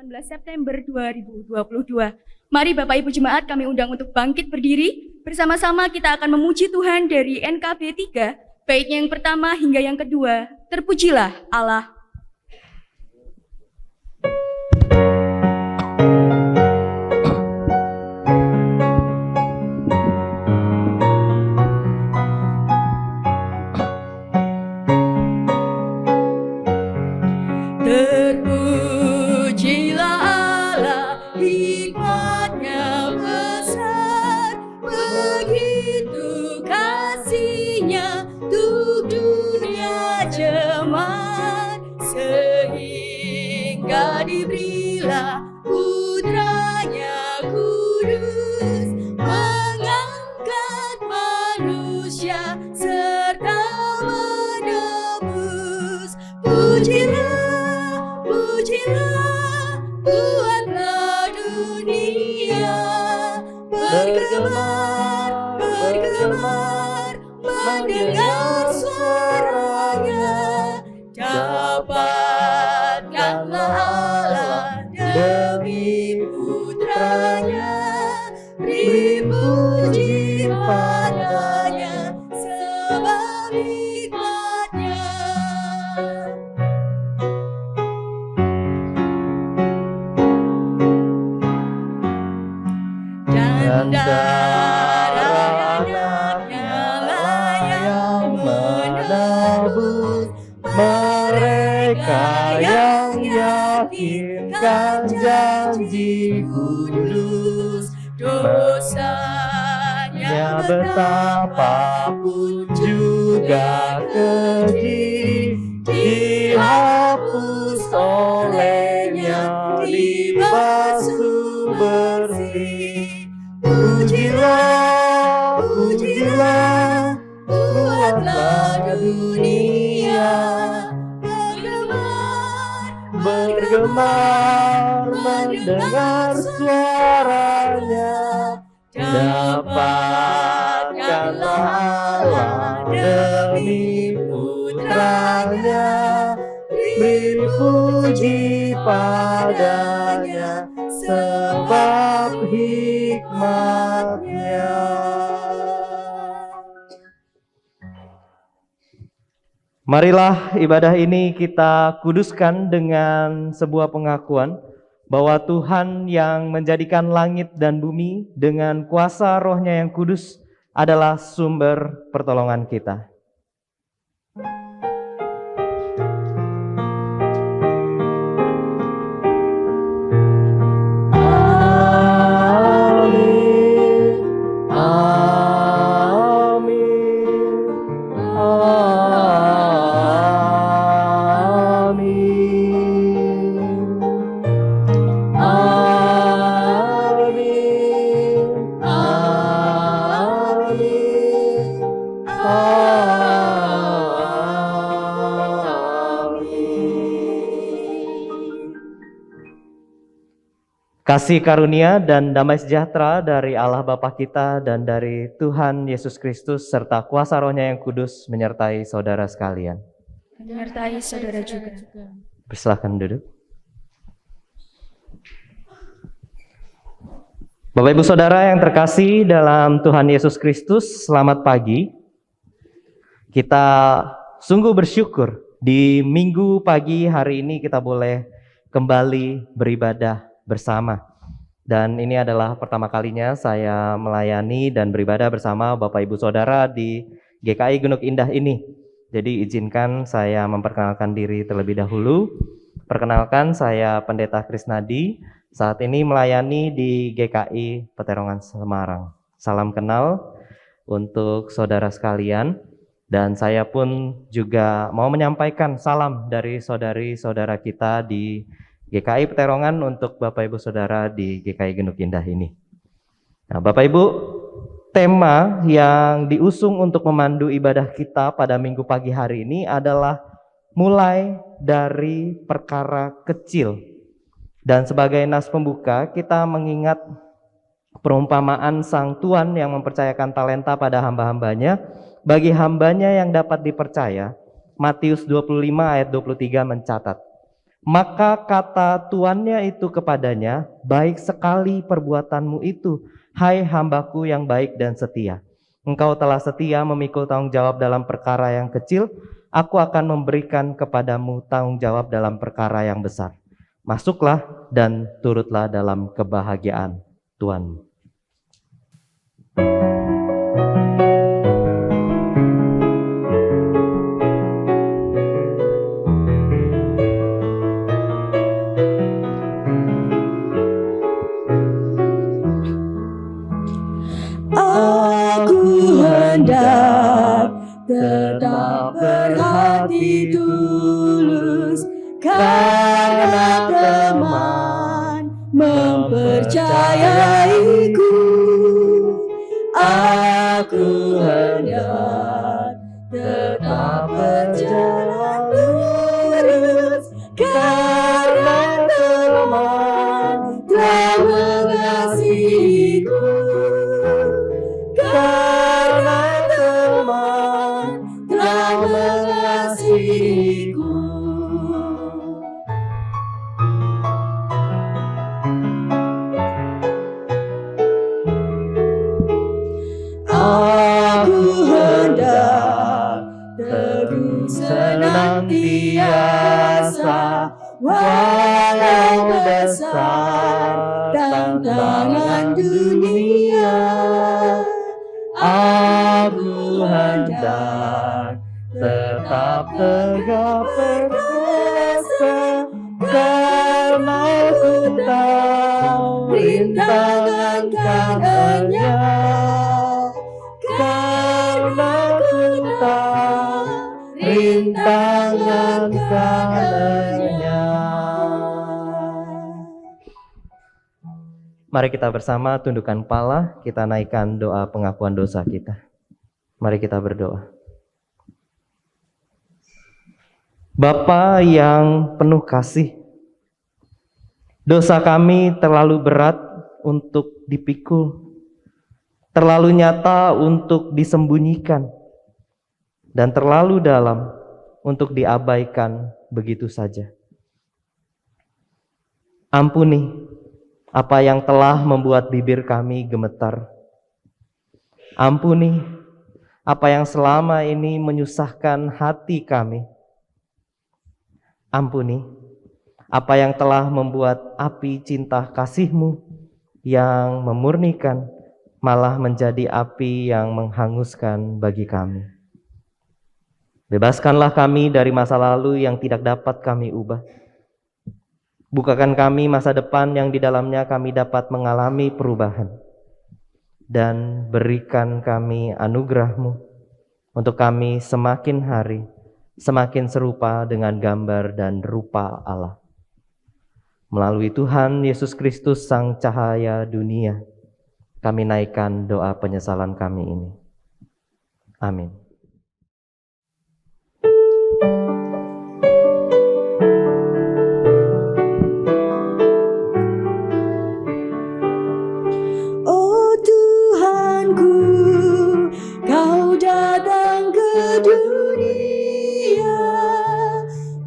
18 September 2022. Mari Bapak Ibu Jemaat kami undang untuk bangkit berdiri. Bersama-sama kita akan memuji Tuhan dari NKB 3, baik yang pertama hingga yang kedua. Terpujilah Allah. Diberilah putranya kudus, mengangkat manusia serta menebus. Pujilah, pujilah, buatlah dunia bergemar, bergemar, mendengar suaranya. Dapatkanlah demi putranya, beri puji padanya sebab hikmatnya. Dan darah anaknya lah yang menebus mereka yang yakinkan janji kudus. Dosanya betapapun juga keji, dihapus olehnya, dibasuh bersih. Pujilah, pujilah, buatlah dunia bergemar, mendengar suaranya. Dapatkanlah Allah demi putranya, beri puji padanya sebab hikmatnya. Marilah ibadah ini kita kuduskan dengan sebuah pengakuan bahwa Tuhan yang menjadikan langit dan bumi dengan kuasa Roh-Nya yang kudus adalah sumber pertolongan kita. Kasih karunia dan damai sejahtera dari Allah Bapa kita dan dari Tuhan Yesus Kristus serta kuasa Roh-Nya yang kudus menyertai saudara sekalian. Menyertai saudara juga. Persilakan duduk. Bapak Ibu Saudara yang terkasih dalam Tuhan Yesus Kristus, selamat pagi. Kita sungguh bersyukur di minggu pagi hari ini kita boleh kembali beribadah bersama. Dan ini adalah pertama kalinya saya melayani dan beribadah bersama Bapak Ibu Saudara di GKI Gunung Indah ini. Jadi izinkan saya memperkenalkan diri terlebih dahulu. Perkenalkan, saya Pendeta Krisnadi, saat ini melayani di GKI Peterongan Semarang. Salam kenal untuk saudara sekalian, dan saya pun juga mau menyampaikan salam dari saudari-saudara kita di GKI Peterongan untuk Bapak Ibu Saudara di GKI Gunung Indah ini. Nah, Bapak Ibu, tema yang diusung untuk memandu ibadah kita pada minggu pagi hari ini adalah mulai dari perkara kecil. Dan sebagai nas pembuka, kita mengingat perumpamaan sang tuan yang mempercayakan talenta pada hamba-hambanya. Bagi hambanya yang dapat dipercaya, Matius 25 ayat 23 mencatat, Maka kata tuannya itu kepadanya, baik sekali perbuatanmu itu, hai hambaku yang baik dan setia. Engkau telah setia memikul tanggung jawab dalam perkara yang kecil, aku akan memberikan kepadamu tanggung jawab dalam perkara yang besar. Masuklah dan turutlah dalam kebahagiaan Tuhanmu. Aku hendak tetap berhati tulus karena teman mempercayaiku. Aku hendak tetap berjalan lurus karena teman telah mengasihiku. Karena teman telah mengasihiku. Aku hendak teguh senantiasa walau besar tantangan dunia. Aku hendak tetap tegak perkasa karena ku tahu rintangan karenanya. Karena ku tahu rintangan karenanya. Mari kita bersama tundukkan kepala, kita naikkan doa pengakuan dosa kita. Mari kita berdoa. Bapa yang penuh kasih, dosa kami terlalu berat untuk dipikul, terlalu nyata untuk disembunyikan, dan terlalu dalam untuk diabaikan begitu saja. Ampuni apa yang telah membuat bibir kami gemetar. Ampuni apa yang selama ini menyusahkan hati kami. Ampuni apa yang telah membuat api cinta kasih-Mu yang memurnikan malah menjadi api yang menghanguskan bagi kami. Bebaskanlah kami dari masa lalu yang tidak dapat kami ubah. Bukakan kami masa depan yang di dalamnya kami dapat mengalami perubahan. Dan berikan kami anugerah-Mu untuk kami semakin hari semakin serupa dengan gambar dan rupa Allah. Melalui Tuhan Yesus Kristus Sang Cahaya Dunia, kami naikkan doa penyesalan kami ini. Amin. Oh Tuhanku, Kau datang ke dunia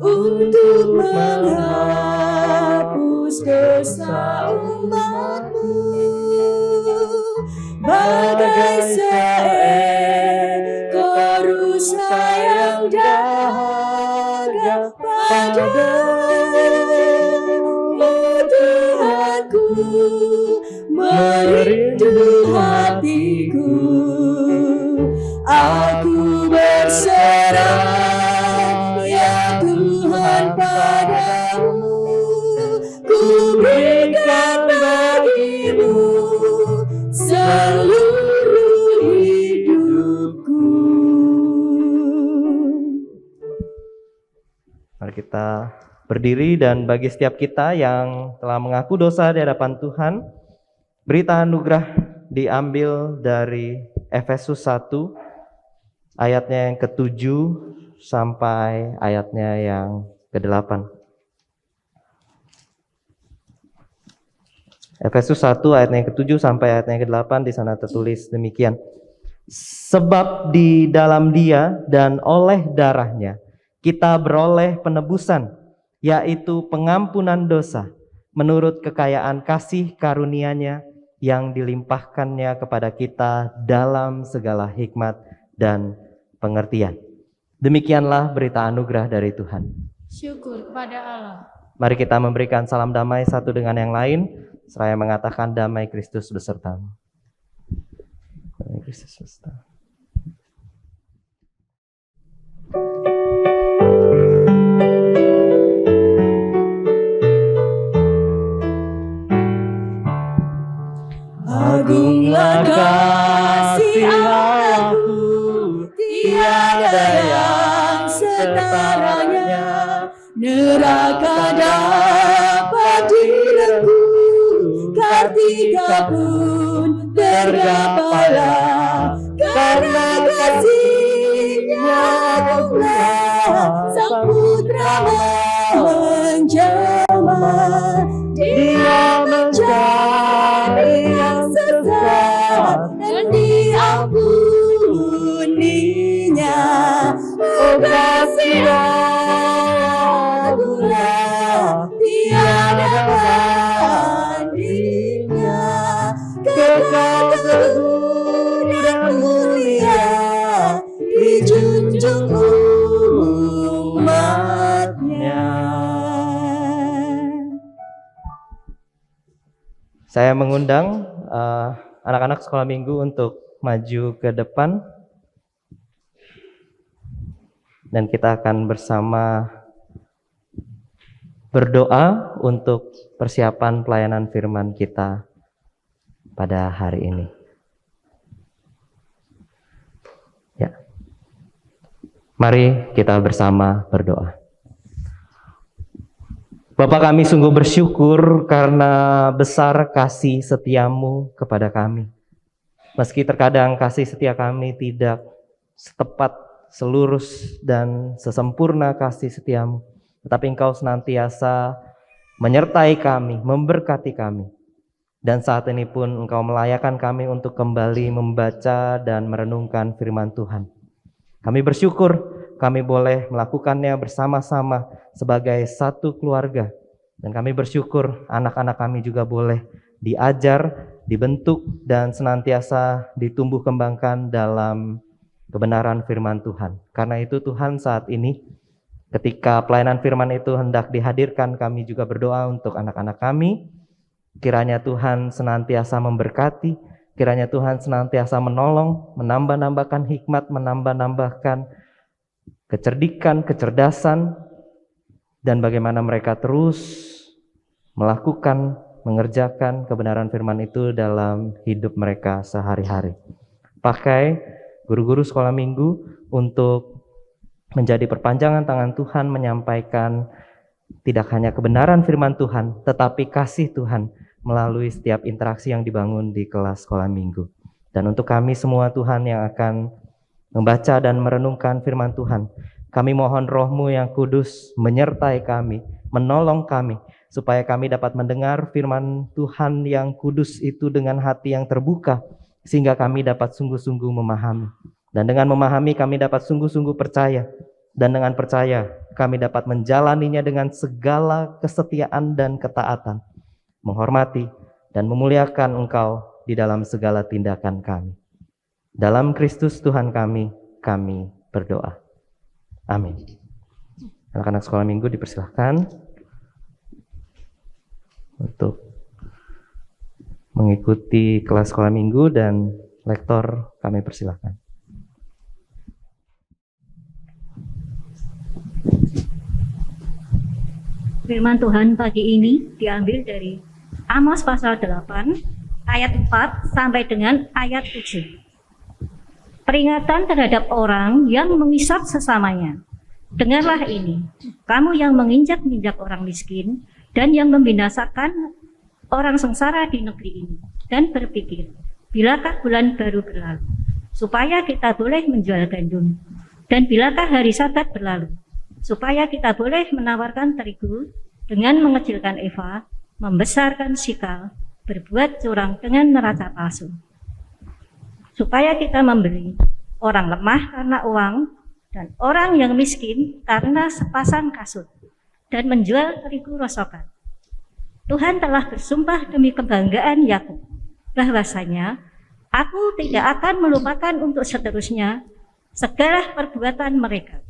untuk menghapus dosa umat-Mu. Bagai seekor rusa yang dahaga padamu, Tuhanku, merindu hatiku. Aku berserah ya Tuhan padamu, ku berikan bagi-Mu seluruh hidupku. Mari kita berdiri, dan bagi setiap kita yang telah mengaku dosa di hadapan Tuhan, berita anugerah diambil dari Efesus 1 ayatnya yang ke-7 sampai ayatnya yang ke-8. Efesus 1 ayatnya yang ke-7 sampai ayatnya yang ke-8, di sana tertulis demikian. Sebab di dalam Dia dan oleh darahnya kita beroleh penebusan, yaitu pengampunan dosa menurut kekayaan kasih karunia-Nya yang dilimpahkannya kepada kita dalam segala hikmat dan pengertian. Demikianlah berita anugerah dari Tuhan. Syukur kepada Allah. Mari kita memberikan salam damai satu dengan yang lain, seraya mengatakan damai Kristus besertamu. Damai Kristus besertamu. Agunglah kasih Allahku, tiada yang setaranya. Neraka dapat direngku, kartika pun tergapailah. Karena kasih-Nya agunglah, Sang Putra menjelma. Dia mencari yang sesat dan diampuninya. Oh kasih agunglah, tiada bandingnya. Kekal teguh dan mulia, dijunjung umat-Nya. Saya mengundang anak-anak sekolah minggu untuk maju ke depan. Dan kita akan bersama berdoa untuk persiapan pelayanan firman kita pada hari ini. Ya. Mari kita bersama berdoa. Bapa, kami sungguh bersyukur karena besar kasih setiamu kepada kami. Meski terkadang kasih setia kami tidak setepat, selurus, dan sesempurna kasih setiamu, tetapi Engkau senantiasa menyertai kami, memberkati kami. Dan saat ini pun Engkau melayakkan kami untuk kembali membaca dan merenungkan firman Tuhan. Kami bersyukur kami boleh melakukannya bersama-sama sebagai satu keluarga. Dan kami bersyukur anak-anak kami juga boleh diajar, dibentuk, dan senantiasa ditumbuh kembangkan dalam kebenaran firman Tuhan. Karena itu Tuhan, saat ini ketika pelayanan firman itu hendak dihadirkan, kami juga berdoa untuk anak-anak kami. Kiranya Tuhan senantiasa memberkati, kiranya Tuhan senantiasa menolong, menambah-nambahkan hikmat, menambah-nambahkan kecerdikan, kecerdasan, dan bagaimana mereka terus melakukan, mengerjakan kebenaran firman itu dalam hidup mereka sehari-hari. Pakai guru-guru sekolah minggu untuk menjadi perpanjangan tangan Tuhan, menyampaikan tidak hanya kebenaran firman Tuhan, tetapi kasih Tuhan melalui setiap interaksi yang dibangun di kelas sekolah minggu. Dan untuk kami semua Tuhan yang akan membaca dan merenungkan firman Tuhan, kami mohon Roh-Mu yang kudus menyertai kami, menolong kami, supaya kami dapat mendengar firman Tuhan yang kudus itu dengan hati yang terbuka, sehingga kami dapat sungguh-sungguh memahami. Dan dengan memahami kami dapat sungguh-sungguh percaya, dan dengan percaya kami dapat menjalaninya dengan segala kesetiaan dan ketaatan, menghormati dan memuliakan Engkau di dalam segala tindakan kami. Dalam Kristus Tuhan kami berdoa. Amin. Anak-anak sekolah minggu dipersilahkan untuk mengikuti kelas sekolah minggu, dan lektor kami persilahkan. Firman Tuhan pagi ini diambil dari Amos pasal 8 ayat 4 sampai dengan ayat 7. Peringatan terhadap orang yang mengisap sesamanya. Dengarlah ini, kamu yang menginjak-injak orang miskin dan yang membinasakan orang sengsara di negeri ini, dan berpikir, bilakah bulan baru berlalu, supaya kita boleh menjual gandum, dan bilakah hari Sabat berlalu, supaya kita boleh menawarkan terigu dengan mengecilkan eva, membesarkan sikal, berbuat curang dengan neraca palsu, supaya kita membeli orang lemah karena uang dan orang yang miskin karena sepasang kasut. dan menjual terigu rosokan. Tuhan telah bersumpah demi kebanggaan Yakub bahwasanya aku tidak akan melupakan untuk seterusnya segala perbuatan mereka.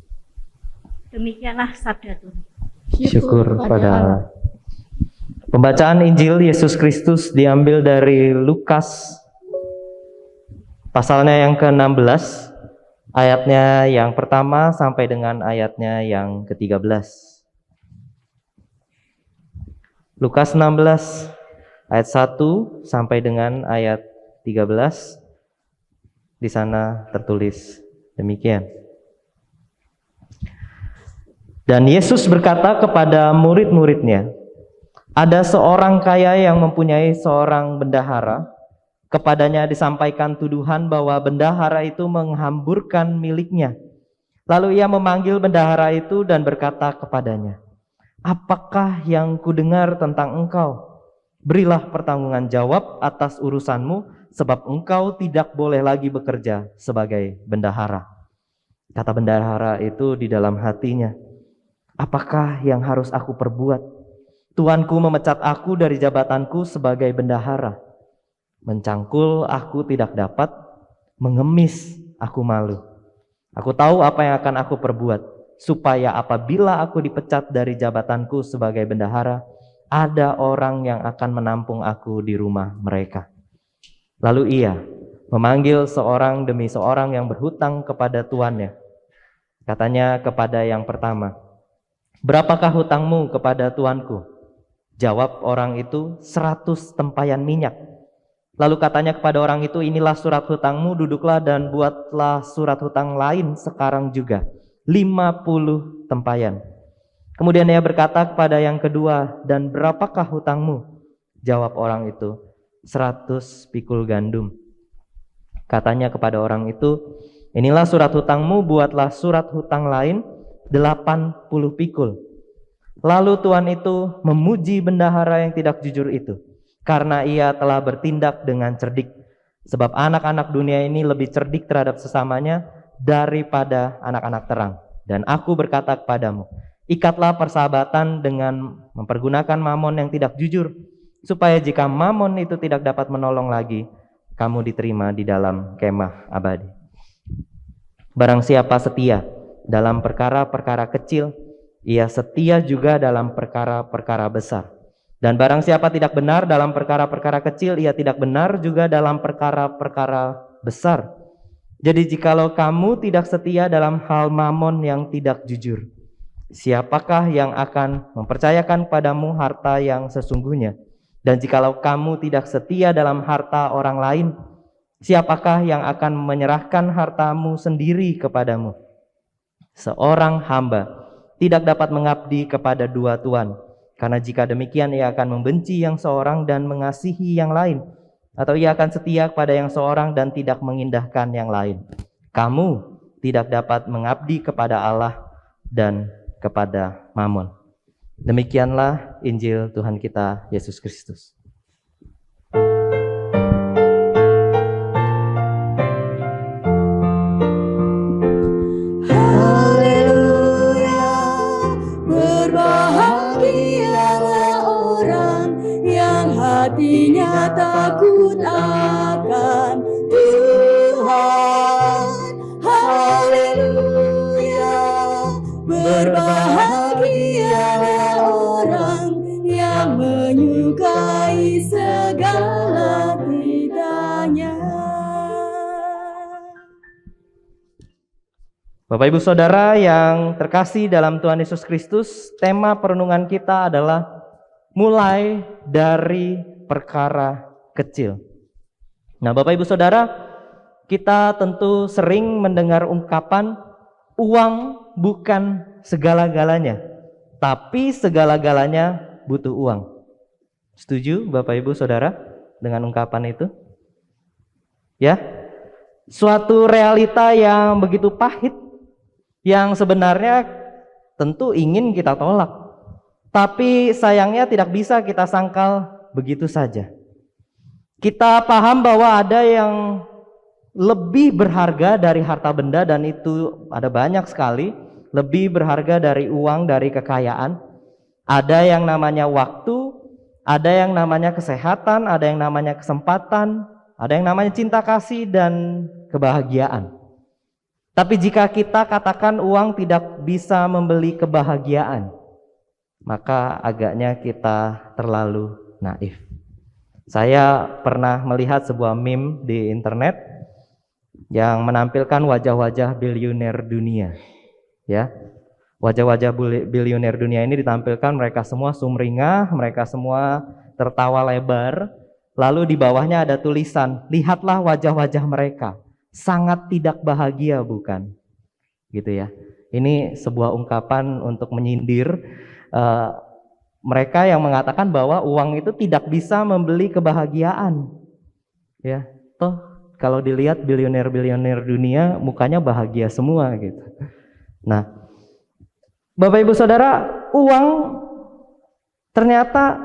Demikianlah sabda Tuhan. Syukur pada Allah. Pembacaan Injil Yesus Kristus diambil dari Lukas pasalnya yang ke-16, ayatnya yang pertama sampai dengan ayatnya yang ke-13. Lukas 16 ayat 1 sampai dengan ayat 13. Di sana tertulis demikian. Dan Yesus berkata kepada murid-muridnya, ada seorang kaya yang mempunyai seorang bendahara. Kepadanya disampaikan tuduhan bahwa bendahara itu menghamburkan miliknya. Lalu ia memanggil bendahara itu dan berkata kepadanya, apakah yang kudengar tentang engkau? Berilah pertanggungan jawab atas urusanmu, sebab engkau tidak boleh lagi bekerja sebagai bendahara. Kata bendahara itu di dalam hatinya, apakah yang harus aku perbuat? Tuanku memecat aku dari jabatanku sebagai bendahara. Mencangkul aku tidak dapat, mengemis aku malu. Aku tahu apa yang akan aku perbuat, supaya apabila aku dipecat dari jabatanku sebagai bendahara, ada orang yang akan menampung aku di rumah mereka. Lalu ia memanggil seorang demi seorang yang berhutang kepada tuannya. Katanya kepada yang pertama, berapakah hutangmu kepada tuanku? Jawab orang itu, 100 tempayan minyak. Lalu katanya kepada orang itu, inilah surat hutangmu, duduklah dan buatlah surat hutang lain sekarang juga, 50 tempayan. Kemudian ia berkata kepada yang kedua, dan berapakah hutangmu? Jawab orang itu, 100 pikul gandum. Katanya kepada orang itu, inilah surat hutangmu, buatlah surat hutang lain 80 pikul. Lalu tuan itu memuji bendahara yang tidak jujur itu, karena ia telah bertindak dengan cerdik. Sebab anak-anak dunia ini lebih cerdik terhadap sesamanya daripada anak-anak terang. Dan aku berkata kepadamu, ikatlah persahabatan dengan mempergunakan mamon yang tidak jujur, supaya jika mamon itu tidak dapat menolong lagi, kamu diterima di dalam kemah abadi. Barang siapa setia dalam perkara-perkara kecil, ia setia juga dalam perkara-perkara besar. Dan barang siapa tidak benar dalam perkara-perkara kecil, ia tidak benar juga dalam perkara-perkara besar. Jadi jikalau kamu tidak setia dalam hal mamon yang tidak jujur, siapakah yang akan mempercayakan padamu harta yang sesungguhnya? Dan jikalau kamu tidak setia dalam harta orang lain, siapakah yang akan menyerahkan hartamu sendiri kepadamu? Seorang hamba tidak dapat mengabdi kepada dua tuan, karena jika demikian ia akan membenci yang seorang dan mengasihi yang lain, atau ia akan setia kepada yang seorang dan tidak mengindahkan yang lain. Kamu tidak dapat mengabdi kepada Allah dan kepada mamon. Demikianlah Injil Tuhan kita Yesus Kristus. Hatinya takut akan Tuhan. Haleluya. Berbahagialah orang yang menyukai segala tidaknya. Bapak Ibu Saudara yang terkasih dalam Tuhan Yesus Kristus, tema perenungan kita adalah mulai dari perkara kecil. Nah, Bapak Ibu Saudara, kita tentu sering mendengar ungkapan uang bukan segala-galanya, tapi segala-galanya butuh uang. Setuju Bapak Ibu Saudara dengan ungkapan itu? Ya, suatu realita yang begitu pahit, yang sebenarnya tentu ingin kita tolak, tapi sayangnya tidak bisa kita sangkal begitu saja. Kita paham bahwa ada yang lebih berharga dari harta benda, dan itu ada banyak sekali, lebih berharga dari uang, dari kekayaan. Ada yang namanya waktu, ada yang namanya kesehatan, ada yang namanya kesempatan, ada yang namanya cinta kasih dan kebahagiaan. Tapi jika kita katakan uang tidak bisa membeli kebahagiaan, maka agaknya kita terlalu naif. Saya pernah melihat sebuah meme di internet yang menampilkan wajah-wajah biliuner dunia. Ya, wajah-wajah biliuner dunia ini ditampilkan, mereka semua sumringah, mereka semua tertawa lebar. Lalu di bawahnya ada tulisan, lihatlah wajah-wajah mereka, sangat tidak bahagia bukan? Gitu ya. Ini sebuah ungkapan untuk menyindir mereka yang mengatakan bahwa uang itu tidak bisa membeli kebahagiaan. Ya, toh kalau dilihat bilioner-bilioner dunia mukanya bahagia semua gitu. Nah, Bapak Ibu Saudara, uang ternyata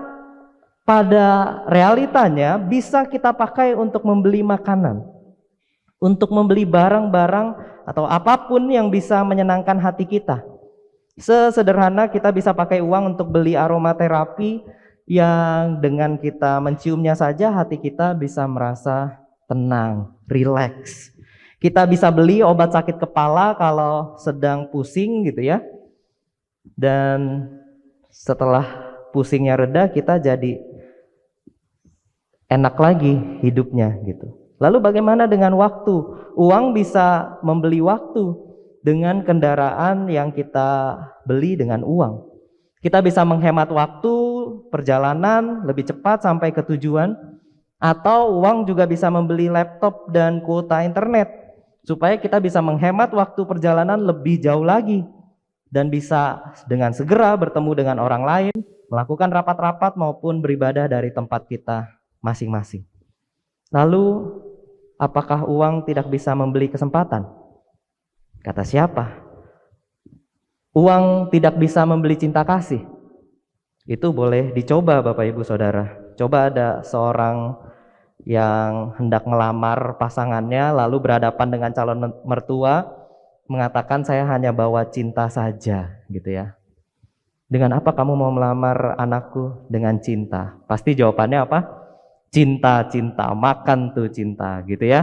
pada realitanya bisa kita pakai untuk membeli makanan, untuk membeli barang-barang atau apapun yang bisa menyenangkan hati kita. Sesederhana kita bisa pakai uang untuk beli aromaterapi yang dengan kita menciumnya saja hati kita bisa merasa tenang, rileks. Kita bisa beli obat sakit kepala kalau sedang pusing gitu ya. Dan setelah pusingnya reda kita jadi enak lagi hidupnya gitu. Lalu bagaimana dengan waktu? Uang bisa membeli waktu dengan kendaraan yang kita beli dengan uang. Kita bisa menghemat waktu perjalanan lebih cepat sampai ke tujuan, atau uang juga bisa membeli laptop dan kuota internet supaya kita bisa menghemat waktu perjalanan lebih jauh lagi dan bisa dengan segera bertemu dengan orang lain, melakukan rapat-rapat maupun beribadah dari tempat kita masing-masing. Lalu apakah uang tidak bisa membeli kesempatan? Kata siapa? Uang tidak bisa membeli cinta kasih. Itu boleh dicoba Bapak Ibu Saudara. Coba ada seorang yang hendak melamar pasangannya lalu berhadapan dengan calon mertua, mengatakan saya hanya bawa cinta saja gitu ya. Dengan apa kamu mau melamar anakku? Dengan cinta. Pasti jawabannya apa? Cinta, cinta, makan tuh cinta gitu ya.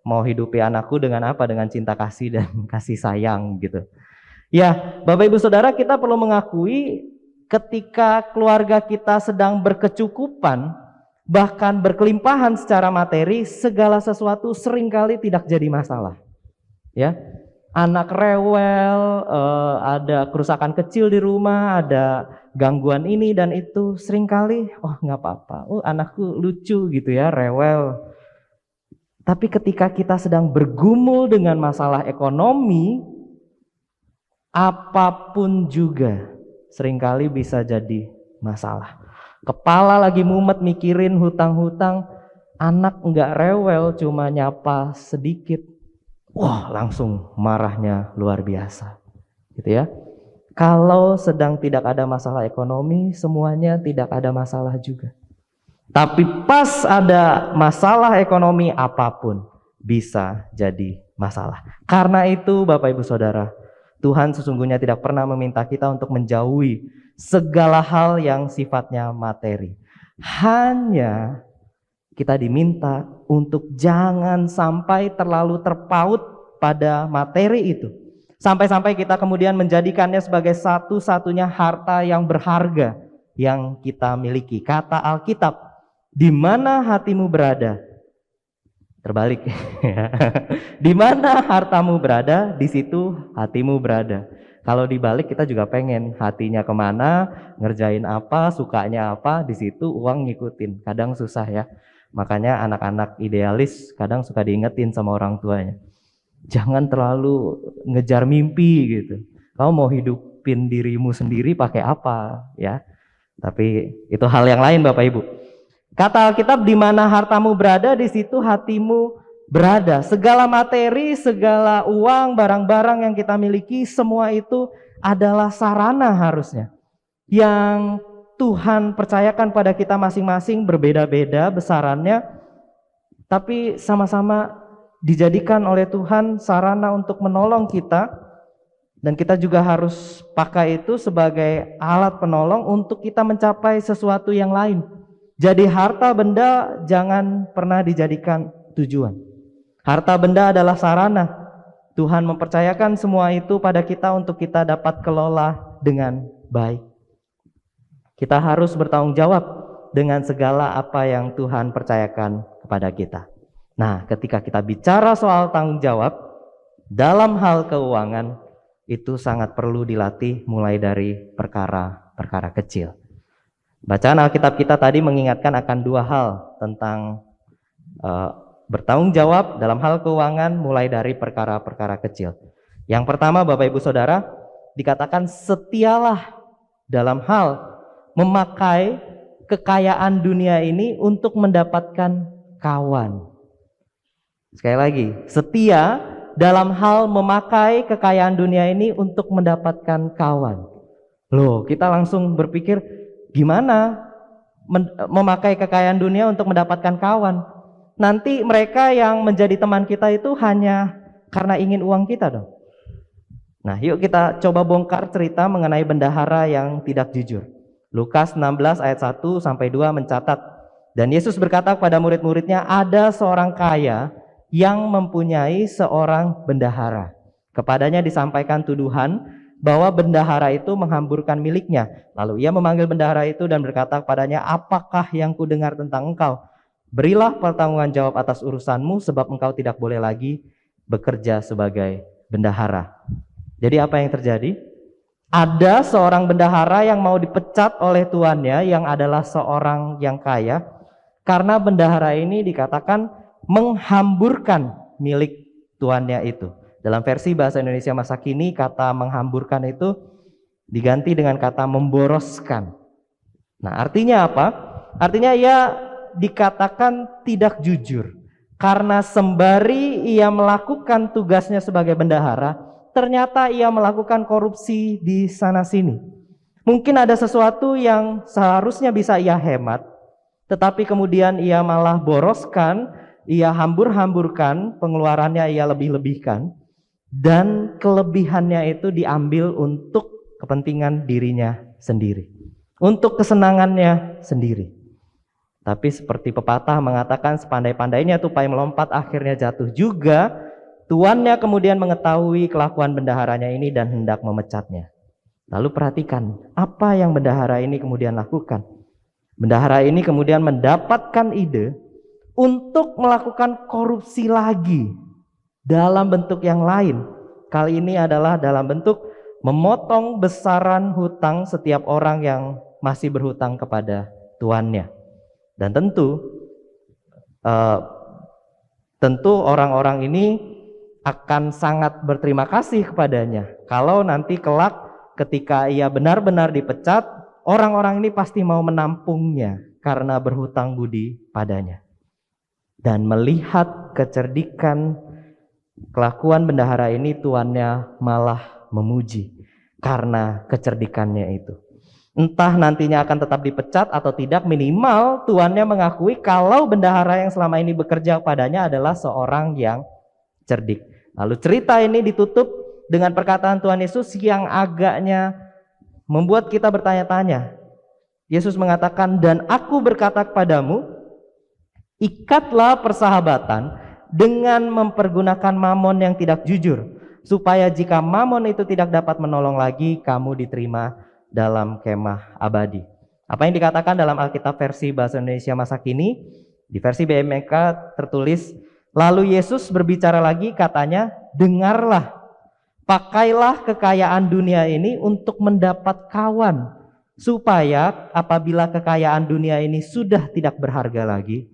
Mau hidupi anakku dengan apa? Dengan cinta kasih dan kasih sayang gitu. Ya, Bapak Ibu Saudara, kita perlu mengakui ketika keluarga kita sedang berkecukupan, bahkan berkelimpahan secara materi, segala sesuatu seringkali tidak jadi masalah. Ya, anak rewel, ada kerusakan kecil di rumah, ada gangguan ini dan itu, seringkali oh nggak apa-apa, oh anakku lucu gitu ya, rewel. Tapi ketika kita sedang bergumul dengan masalah ekonomi, apapun juga seringkali bisa jadi masalah. Kepala lagi mumet mikirin hutang-hutang, anak nggak rewel cuma nyapa sedikit, wah langsung marahnya luar biasa, gitu ya. Kalau sedang tidak ada masalah ekonomi, semuanya tidak ada masalah juga. Tapi pas ada masalah ekonomi, apapun bisa jadi masalah. Karena itu Bapak Ibu Saudara, Tuhan sesungguhnya tidak pernah meminta kita untuk menjauhi segala hal yang sifatnya materi. Hanya kita diminta untuk jangan sampai terlalu terpaut pada materi itu. Sampai-sampai kita kemudian menjadikannya sebagai satu-satunya harta yang berharga yang kita miliki. Kata Alkitab, di mana hatimu berada? Terbalik. Di mana hartamu berada, di situ hatimu berada. Kalau dibalik kita juga pengen hatinya kemana, ngerjain apa, sukanya apa, di situ uang ngikutin. Kadang susah ya. Makanya anak-anak idealis kadang suka diingetin sama orang tuanya. Jangan terlalu ngejar mimpi gitu. Kamu mau hidupin dirimu sendiri pakai apa ya? Tapi itu hal yang lain Bapak Ibu. Kata Alkitab, di mana hartamu berada, di situ hatimu berada. Segala materi, segala uang, barang-barang yang kita miliki, semua itu adalah sarana harusnya yang Tuhan percayakan pada kita masing-masing, berbeda-beda besarannya, tapi sama-sama dijadikan oleh Tuhan sarana untuk menolong kita Dan kita juga harus pakai itu sebagai alat penolong untuk kita mencapai sesuatu yang lain. Jadi harta benda jangan pernah dijadikan tujuan. Harta benda adalah sarana. Tuhan mempercayakan semua itu pada kita untuk kita dapat kelola dengan baik. Kita harus bertanggung jawab dengan segala apa yang Tuhan percayakan kepada kita. Nah, ketika kita bicara soal tanggung jawab dalam hal keuangan, itu sangat perlu dilatih mulai dari perkara-perkara kecil. Bacaan Alkitab kita tadi mengingatkan akan dua hal tentang bertanggung jawab dalam hal keuangan mulai dari perkara-perkara kecil. Yang pertama, Bapak Ibu Saudara, dikatakan setialah dalam hal memakai kekayaan dunia ini untuk mendapatkan kawan. Sekali lagi, setia dalam hal memakai kekayaan dunia ini untuk mendapatkan kawan. Loh, kita langsung berpikir, gimana memakai kekayaan dunia untuk mendapatkan kawan? Nanti mereka yang menjadi teman kita itu hanya karena ingin uang kita dong. Nah, yuk kita coba bongkar cerita mengenai bendahara yang tidak jujur. Lukas 16 ayat 1 sampai 2 mencatat, dan Yesus berkata kepada murid-muridnya, ada seorang kaya yang mempunyai seorang bendahara. Kepadanya disampaikan tuduhan bahwa bendahara itu menghamburkan miliknya. Lalu ia memanggil bendahara itu dan berkata kepadanya, apakah yang kudengar tentang engkau? Berilah pertanggungan jawab atas urusanmu, sebab engkau tidak boleh lagi bekerja sebagai bendahara. Jadi apa yang terjadi? Ada seorang bendahara yang mau dipecat oleh tuannya yang adalah seorang yang kaya, karena bendahara ini dikatakan menghamburkan milik tuannya itu. Dalam versi bahasa Indonesia masa kini, kata menghamburkan itu diganti dengan kata memboroskan. Nah, artinya apa? Artinya ia dikatakan tidak jujur, karena sembari ia melakukan tugasnya sebagai bendahara, ternyata ia melakukan korupsi di sana sini. Mungkin ada sesuatu yang seharusnya bisa ia hemat, tetapi kemudian ia malah boroskan, ia hambur-hamburkan, pengeluarannya ia lebih-lebihkan, dan kelebihannya itu diambil untuk kepentingan dirinya sendiri, untuk kesenangannya sendiri. Tapi seperti pepatah mengatakan, sepandai-pandainya tupai melompat akhirnya jatuh juga. Tuannya kemudian mengetahui kelakuan bendaharanya ini dan hendak memecatnya. Lalu perhatikan apa yang bendahara ini kemudian lakukan. Bendahara ini kemudian mendapatkan ide untuk melakukan korupsi lagi dalam bentuk yang lain. Kali ini adalah dalam bentuk memotong besaran hutang setiap orang yang masih berhutang kepada tuannya. Dan tentu orang-orang ini akan sangat berterima kasih kepadanya. Kalau nanti kelak ketika ia benar-benar dipecat, orang-orang ini pasti mau menampungnya karena berhutang budi padanya. Dan melihat kecerdikan kelakuan bendahara ini, tuannya malah memuji karena kecerdikannya itu. Entah nantinya akan tetap dipecat atau tidak, minimal tuannya mengakui kalau bendahara yang selama ini bekerja padanya adalah seorang yang cerdik. Lalu cerita ini ditutup dengan perkataan Tuhan Yesus yang agaknya membuat kita bertanya-tanya. Yesus mengatakan, dan aku berkata kepadamu, ikatlah persahabatan dengan mempergunakan mamon yang tidak jujur, supaya jika mamon itu tidak dapat menolong lagi, kamu diterima dalam kemah abadi. Apa yang dikatakan dalam Alkitab versi bahasa Indonesia masa kini, di versi BMK tertulis, lalu Yesus berbicara lagi, katanya, dengarlah, pakailah kekayaan dunia ini untuk mendapat kawan, supaya apabila kekayaan dunia ini sudah tidak berharga lagi,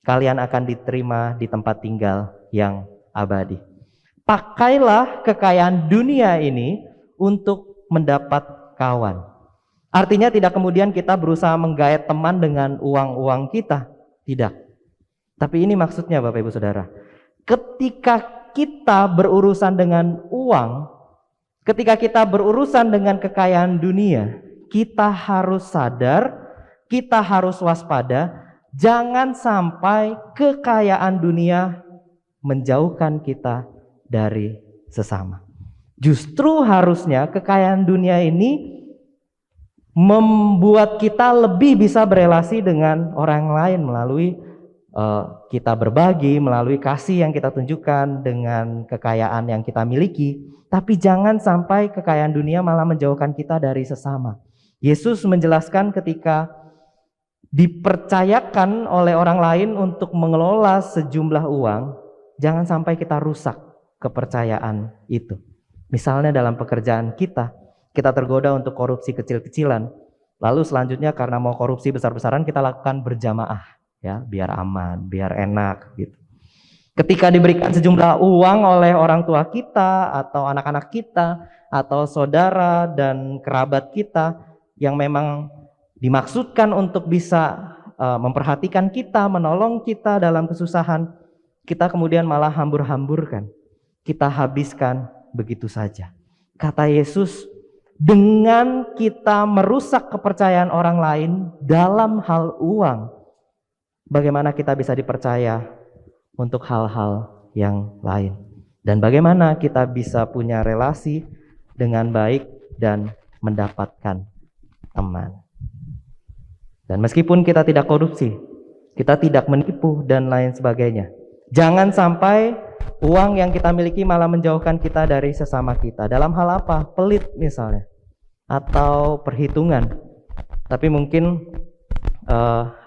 kalian akan diterima di tempat tinggal yang abadi. Pakailah kekayaan dunia ini untuk mendapat kawan. Artinya tidak kemudian kita berusaha menggait teman dengan uang-uang kita. Tidak. Tapi ini maksudnya Bapak Ibu Saudara. Ketika kita berurusan dengan uang, ketika kita berurusan dengan kekayaan dunia, kita harus sadar, kita harus waspada, jangan sampai kekayaan dunia menjauhkan kita dari sesama. Justru harusnya kekayaan dunia ini membuat kita lebih bisa berelasi dengan orang lain melalui kita berbagi, melalui kasih yang kita tunjukkan dengan kekayaan yang kita miliki. Tapi jangan sampai kekayaan dunia malah menjauhkan kita dari sesama. Yesus menjelaskan ketika dipercayakan oleh orang lain untuk mengelola sejumlah uang, jangan sampai kita rusak kepercayaan itu. Misalnya dalam pekerjaan kita tergoda untuk korupsi kecil-kecilan. Lalu selanjutnya karena mau korupsi besar-besaran kita lakukan berjamaah, ya, biar aman, biar enak gitu. Ketika diberikan sejumlah uang oleh orang tua kita atau anak-anak kita atau saudara dan kerabat kita yang memang dimaksudkan untuk bisa memperhatikan kita, menolong kita dalam kesusahan, kita kemudian malah hambur-hamburkan. Kita habiskan begitu saja. Kata Yesus, dengan kita merusak kepercayaan orang lain dalam hal uang, bagaimana kita bisa dipercaya untuk hal-hal yang lain? Dan bagaimana kita bisa punya relasi dengan baik dan mendapatkan teman? Dan meskipun kita tidak korupsi, kita tidak menipu dan lain sebagainya, jangan sampai uang yang kita miliki malah menjauhkan kita dari sesama kita. Dalam hal apa? Pelit misalnya, atau perhitungan. Tapi mungkin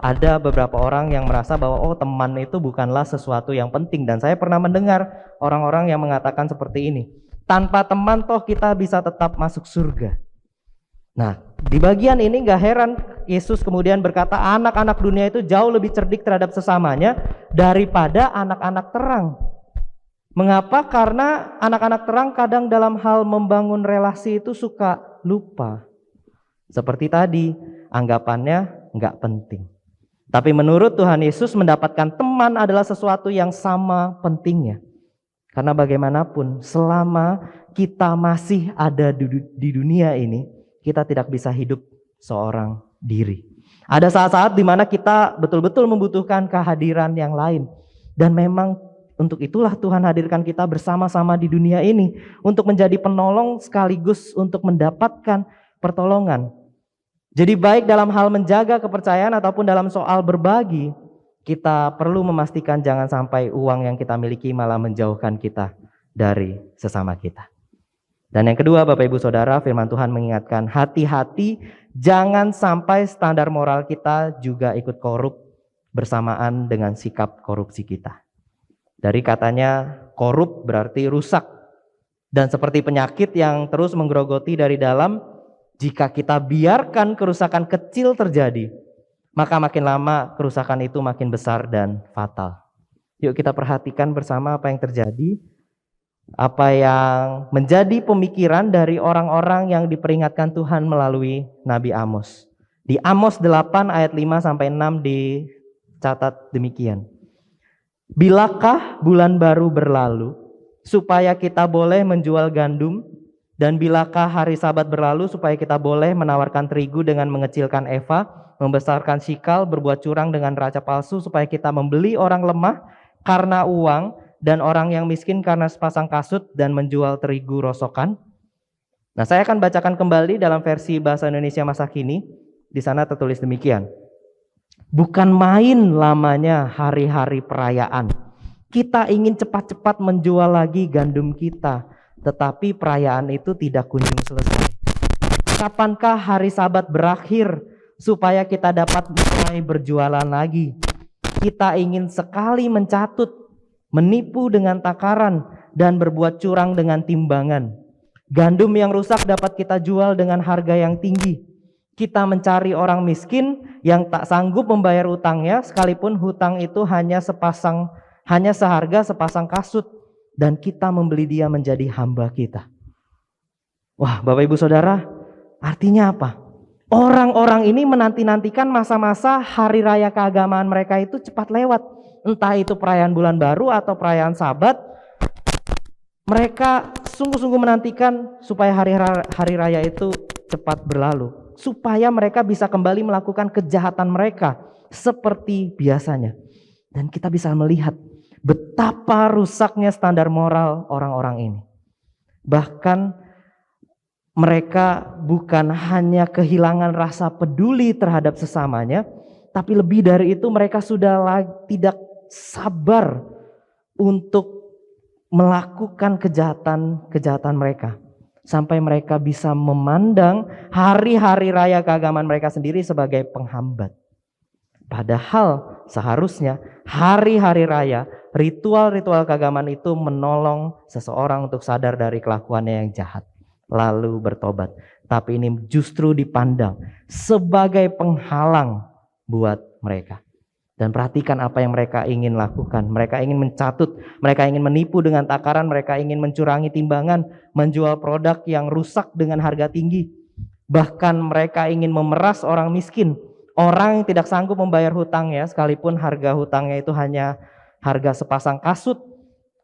ada beberapa orang yang merasa bahwa teman itu bukanlah sesuatu yang penting. Dan saya pernah mendengar orang-orang yang mengatakan seperti ini, tanpa teman toh kita bisa tetap masuk surga. Nah, di bagian ini gak heran Yesus kemudian berkata anak-anak dunia itu jauh lebih cerdik terhadap sesamanya daripada anak-anak terang. Mengapa? Karena anak-anak terang kadang dalam hal membangun relasi itu suka lupa. Seperti tadi, anggapannya nggak penting. Tapi menurut Tuhan Yesus, mendapatkan teman adalah sesuatu yang sama pentingnya. Karena bagaimanapun, selama kita masih ada di dunia ini, kita tidak bisa hidup seorang diri. Ada saat-saat di mana kita betul-betul membutuhkan kehadiran yang lain. Dan memang untuk itulah Tuhan hadirkan kita bersama-sama di dunia ini, untuk menjadi penolong sekaligus untuk mendapatkan pertolongan. Jadi baik dalam hal menjaga kepercayaan ataupun dalam soal berbagi, kita perlu memastikan jangan sampai uang yang kita miliki malah menjauhkan kita dari sesama kita. Dan yang kedua, Bapak Ibu Saudara, firman Tuhan mengingatkan hati-hati jangan sampai standar moral kita juga ikut korup bersamaan dengan sikap korupsi kita. Dari katanya korup berarti rusak. Dan seperti penyakit yang terus menggerogoti dari dalam, jika kita biarkan kerusakan kecil terjadi, maka makin lama kerusakan itu makin besar dan fatal. Yuk kita perhatikan bersama apa yang terjadi, apa yang menjadi pemikiran dari orang-orang yang diperingatkan Tuhan melalui Nabi Amos. Di Amos 8 ayat 5-6 dicatat demikian. Bilakah bulan baru berlalu supaya kita boleh menjual gandum, dan bilakah hari Sabat berlalu supaya kita boleh menawarkan terigu dengan mengecilkan eva, membesarkan sikal, berbuat curang dengan raca palsu, supaya kita membeli orang lemah karena uang dan orang yang miskin karena sepasang kasut, dan menjual terigu rosokan? Nah, saya akan bacakan kembali dalam versi bahasa Indonesia masa kini. Di sana tertulis demikian. Bukan main lamanya hari-hari perayaan. Kita ingin cepat-cepat menjual lagi gandum kita, tetapi perayaan itu tidak kunjung selesai. Kapankah hari Sabat berakhir supaya kita dapat mulai berjualan lagi? Kita ingin sekali mencatut, menipu dengan takaran, dan berbuat curang dengan timbangan. Gandum yang rusak dapat kita jual dengan harga yang tinggi. Kita mencari orang miskin yang tak sanggup membayar utangnya, sekalipun hutang itu hanya seharga sepasang kasut, dan kita membeli dia menjadi hamba kita. Wah, Bapak Ibu Saudara, artinya apa? Orang-orang ini menanti-nantikan masa-masa hari raya keagamaan mereka itu cepat lewat. Entah itu perayaan bulan baru atau perayaan Sabat. Mereka sungguh-sungguh menantikan supaya hari raya itu cepat berlalu, supaya mereka bisa kembali melakukan kejahatan mereka seperti biasanya. Dan kita bisa melihat betapa rusaknya standar moral orang-orang ini. Bahkan mereka bukan hanya kehilangan rasa peduli terhadap sesamanya, tapi lebih dari itu mereka sudah tidak sabar untuk melakukan kejahatan mereka. Sampai mereka bisa memandang hari-hari raya keagamaan mereka sendiri sebagai penghambat. Padahal seharusnya hari-hari raya, ritual-ritual keagamaan itu menolong seseorang untuk sadar dari kelakuannya yang jahat, lalu bertobat. Tapi ini justru dipandang sebagai penghalang buat mereka. Dan perhatikan apa yang mereka ingin lakukan. Mereka ingin mencatut, mereka ingin menipu dengan takaran, mereka ingin mencurangi timbangan, menjual produk yang rusak dengan harga tinggi. Bahkan mereka ingin memeras orang miskin, orang yang tidak sanggup membayar hutangnya, sekalipun harga hutangnya itu hanya harga sepasang kasut.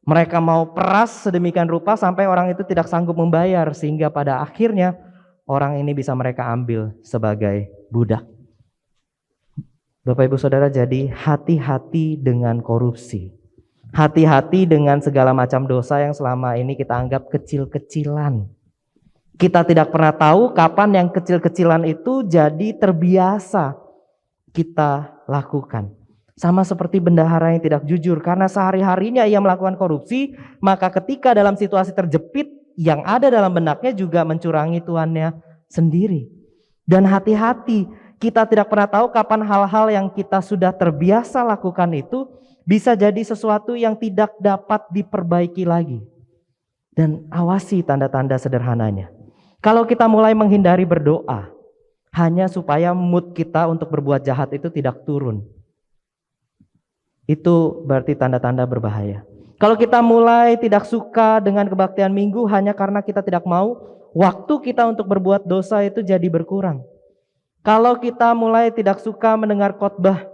Mereka mau peras sedemikian rupa sampai orang itu tidak sanggup membayar, sehingga pada akhirnya orang ini bisa mereka ambil sebagai budak. Bapak Ibu Saudara, jadi hati-hati dengan korupsi. Hati-hati dengan segala macam dosa yang selama ini kita anggap kecil-kecilan. Kita tidak pernah tahu kapan yang kecil-kecilan itu jadi terbiasa kita lakukan. Sama seperti bendahara yang tidak jujur, karena sehari-harinya ia melakukan korupsi, maka ketika dalam situasi terjepit, yang ada dalam benaknya juga mencurangi tuannya sendiri. Dan hati-hati, kita tidak pernah tahu kapan hal-hal yang kita sudah terbiasa lakukan itu bisa jadi sesuatu yang tidak dapat diperbaiki lagi. Dan awasi tanda-tanda sederhananya. Kalau kita mulai menghindari berdoa hanya supaya mood kita untuk berbuat jahat itu tidak turun, itu berarti tanda-tanda berbahaya. Kalau kita mulai tidak suka dengan kebaktian minggu hanya karena kita tidak mau waktu kita untuk berbuat dosa itu jadi berkurang. Kalau kita mulai tidak suka mendengar khotbah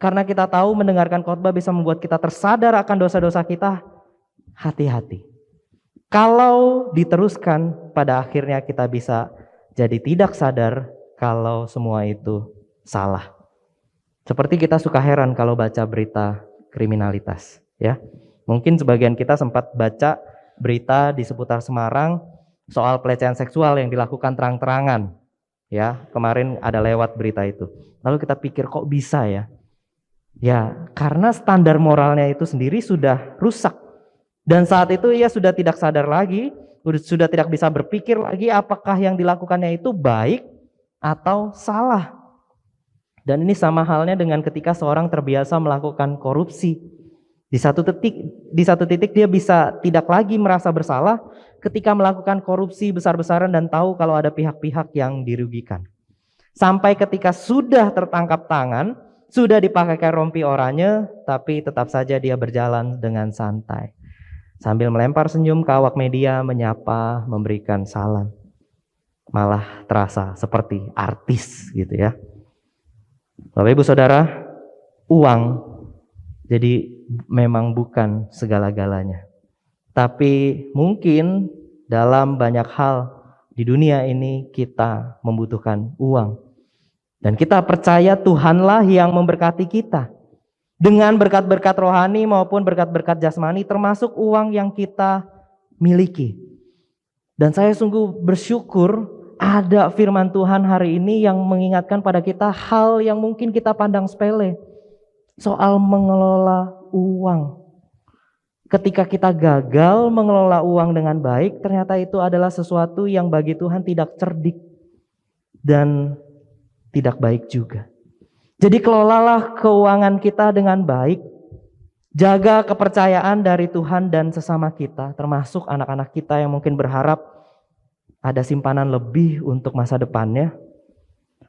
karena kita tahu mendengarkan khotbah bisa membuat kita tersadar akan dosa-dosa kita, hati-hati. Kalau diteruskan, pada akhirnya kita bisa jadi tidak sadar kalau semua itu salah. Seperti kita suka heran kalau baca berita kriminalitas, ya. Mungkin sebagian kita sempat baca berita di seputar Semarang soal pelecehan seksual yang dilakukan terang-terangan. Ya, kemarin ada lewat berita itu. Lalu kita pikir kok bisa ya? Ya, karena standar moralnya itu sendiri sudah rusak. Dan saat itu ia sudah tidak sadar lagi, sudah tidak bisa berpikir lagi apakah yang dilakukannya itu baik atau salah. Dan ini sama halnya dengan ketika seorang terbiasa melakukan korupsi. Di satu titik dia bisa tidak lagi merasa bersalah ketika melakukan korupsi besar-besaran dan tahu kalau ada pihak-pihak yang dirugikan. Sampai ketika sudah tertangkap tangan, sudah dipakai rompi oranye, tapi tetap saja dia berjalan dengan santai. Sambil melempar senyum ke awak media, menyapa, memberikan salam. Malah terasa seperti artis gitu ya. Bapak Ibu Saudara, uang jadi memang bukan segala-galanya. Tapi mungkin dalam banyak hal di dunia ini kita membutuhkan uang. Dan kita percaya Tuhanlah yang memberkati kita. Dengan berkat-berkat rohani maupun berkat-berkat jasmani termasuk uang yang kita miliki. Dan saya sungguh bersyukur ada firman Tuhan hari ini yang mengingatkan pada kita hal yang mungkin kita pandang sepele. Soal mengelola uang. Ketika kita gagal mengelola uang dengan baik, ternyata itu adalah sesuatu yang bagi Tuhan tidak cerdik dan tidak baik juga. Jadi kelolalah keuangan kita dengan baik. Jaga kepercayaan dari Tuhan dan sesama kita, termasuk anak-anak kita yang mungkin berharap ada simpanan lebih untuk masa depannya.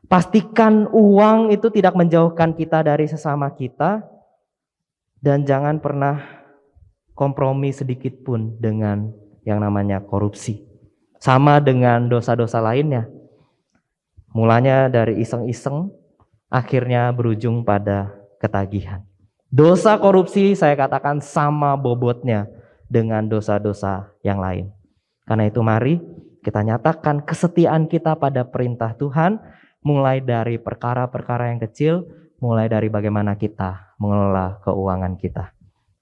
Pastikan uang itu tidak menjauhkan kita dari sesama kita. Dan jangan pernah kompromi sedikit pun dengan yang namanya korupsi. Sama dengan dosa-dosa lainnya. Mulanya dari iseng-iseng, akhirnya berujung pada ketagihan. Dosa korupsi saya katakan sama bobotnya dengan dosa-dosa yang lain. Karena itu mari kita nyatakan kesetiaan kita pada perintah Tuhan, mulai dari perkara-perkara yang kecil, mulai dari bagaimana kita mengelola keuangan kita.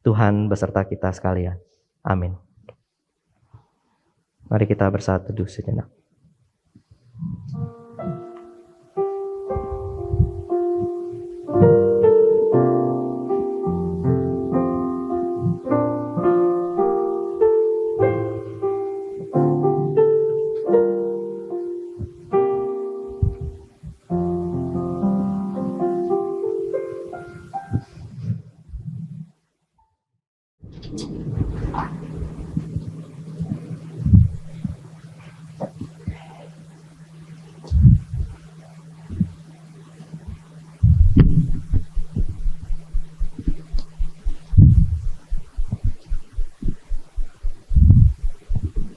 Tuhan beserta kita sekalian. Amin. Mari kita bersatu teduh sejenak.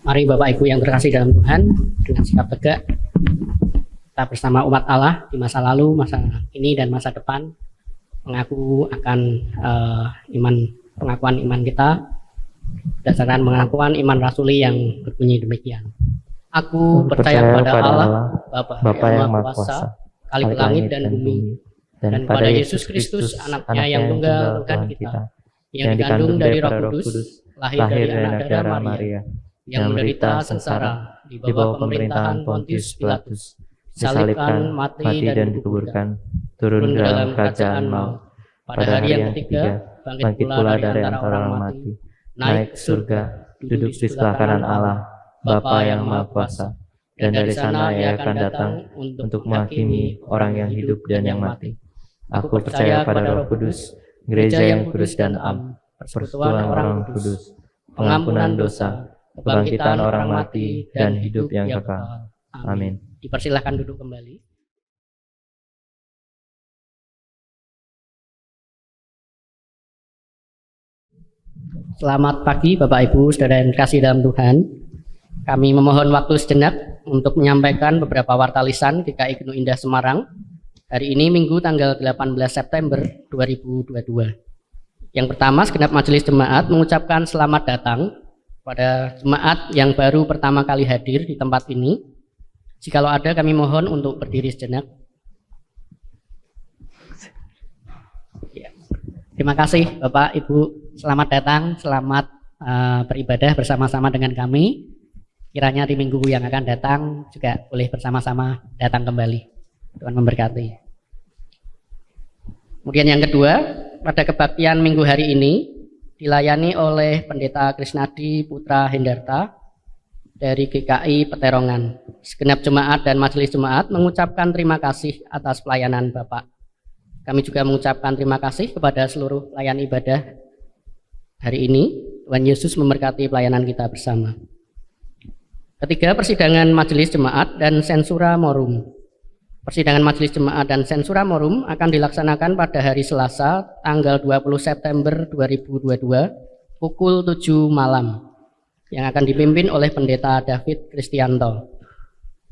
Mari Bapak Ibu yang terkasih dalam Tuhan, dengan sikap tegak kita bersama umat Allah di masa lalu, masa ini dan masa depan mengaku akan pengakuan iman kita berdasarkan pengakuan iman rasuli yang berbunyi demikian. Aku percaya kepada Allah, Bapa yang Maha Kuasa, Khalik langit dan bumi, dan pada Yesus Kristus anaknya yang tunggal Tuhan kita, yang dikandung dari Roh Kudus, lahir dari anak darah Maria, yang menderita sengsara di bawah pemerintahan Pontius Pilatus, disalibkan, mati dan dikuburkan, turun ke dalam kerajaan maut, pada hari yang ketiga bangkit pula dari antara orang mati, naik ke surga, duduk di sebelah kanan Allah, Bapa yang Maha Kuasa, dan dari sana Ia akan datang untuk menghakimi orang yang hidup dan yang mati. Aku percaya pada Roh Kudus, gereja yang kudus dan am, persekutuan orang kudus, pengampunan dosa, kebangkitan orang mati, dan hidup yang kekal. Amin. Dipersilahkan duduk kembali. Selamat pagi Bapak Ibu, saudara yang kasih dalam Tuhan. Kami memohon waktu sejenak untuk menyampaikan beberapa warta lisan GKI GNU Indah Semarang. Hari ini Minggu tanggal 18 September 2022. Yang pertama, segenap majelis jemaat mengucapkan selamat datang pada jemaat yang baru pertama kali hadir di tempat ini. Jikalau ada, kami mohon untuk berdiri sejenak. Ya. Terima kasih Bapak Ibu, selamat datang, selamat beribadah bersama-sama dengan kami. Kiranya di minggu yang akan datang juga boleh bersama-sama datang kembali. Tuhan memberkati. Kemudian yang kedua, pada kebaktian minggu hari ini dilayani oleh Pendeta Krisnadi Putra Hendarta dari GKI Peterongan. Segenap jemaat dan majelis jemaat mengucapkan terima kasih atas pelayanan Bapak. Kami juga mengucapkan terima kasih kepada seluruh pelayan ibadah hari ini. Tuhan Yesus memberkati pelayanan kita bersama. Ketiga, persidangan majelis jemaat dan sensura morum. Persidangan majelis jemaat dan sensura morum akan dilaksanakan pada hari Selasa tanggal 20 September 2022 pukul 7 malam yang akan dipimpin oleh Pendeta David Kristianto.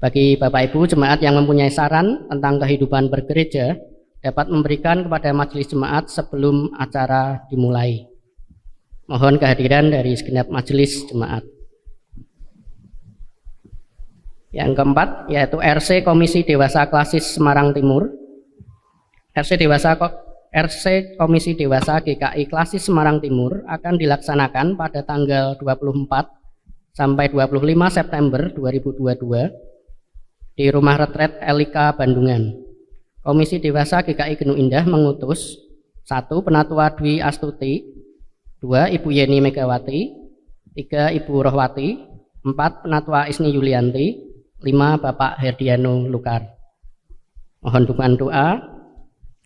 Bagi Bapak Ibu jemaat yang mempunyai saran tentang kehidupan bergereja dapat memberikan kepada majelis jemaat sebelum acara dimulai. Mohon kehadiran dari segenap majelis jemaat. Yang keempat yaitu RC Komisi Dewasa Klasis Semarang Timur. RC Komisi Dewasa GKI Klasis Semarang Timur akan dilaksanakan pada tanggal 24 sampai 25 September 2022 di Rumah Retret Elika Bandungan. Komisi Dewasa GKI GNU Indah mengutus 1. Penatua Dwi Astuti, 2. Ibu Yeni Megawati, 3. Ibu Rohwati, 4. Penatua Isni Yulianti, 5. Bapak Herdiano Lukar. Mohon dukungan doa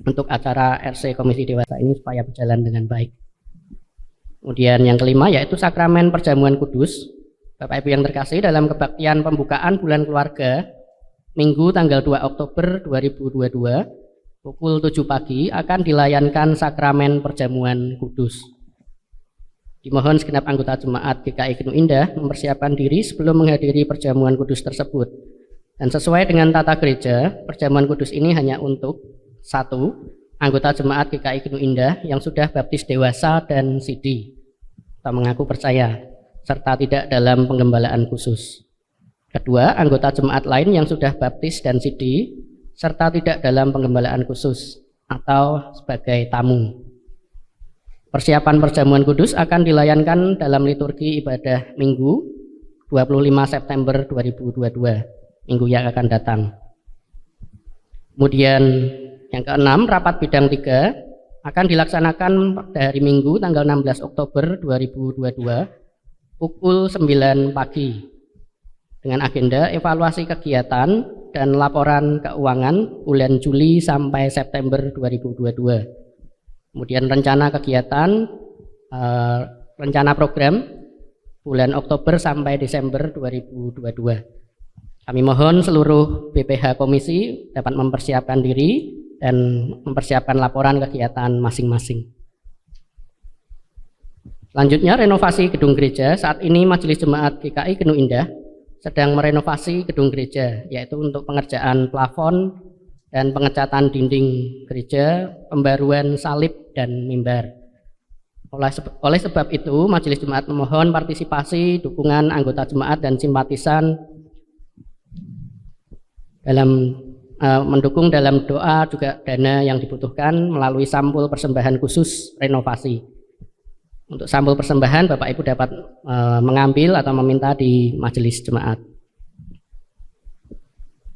untuk acara RC Komisi Dewasa ini supaya berjalan dengan baik. Kemudian yang kelima yaitu sakramen perjamuan kudus. Bapak Ibu yang terkasih, dalam kebaktian pembukaan bulan keluarga Minggu tanggal 2 Oktober 2022 pukul 7 pagi akan dilayankan sakramen perjamuan kudus. Dimohon segenap anggota jemaat GKI GNU Indah mempersiapkan diri sebelum menghadiri perjamuan kudus tersebut. Dan sesuai dengan tata gereja, perjamuan kudus ini hanya untuk 1. Anggota jemaat GKI GNU Indah yang sudah baptis dewasa dan sidi atau mengaku percaya serta tidak dalam penggembalaan khusus. 2. Anggota jemaat lain yang sudah baptis dan sidi serta tidak dalam penggembalaan khusus atau sebagai tamu. Persiapan perjamuan kudus akan dilayankan dalam liturgi ibadah minggu 25 September 2022, minggu yang akan datang. Kemudian yang keenam, rapat bidang 3 akan dilaksanakan pada hari Minggu tanggal 16 Oktober 2022 pukul 9 pagi dengan agenda evaluasi kegiatan dan laporan keuangan bulan Juli sampai September 2022. Kemudian rencana kegiatan, rencana program bulan Oktober sampai Desember 2022. Kami mohon seluruh BPH komisi dapat mempersiapkan diri dan mempersiapkan laporan kegiatan masing-masing. Selanjutnya, renovasi gedung gereja. Saat ini Majelis Jemaat GKI Genuk Indah sedang merenovasi gedung gereja, yaitu untuk pengerjaan plafon dan pengecatan dinding gereja, pembaruan salib dan mimbar. Oleh sebab itu, Majelis Jemaat memohon partisipasi, dukungan anggota jemaat dan simpatisan dalam mendukung dalam doa juga dana yang dibutuhkan melalui sampul persembahan khusus renovasi. Untuk sampul persembahan Bapak Ibu dapat mengambil atau meminta di majelis jemaat.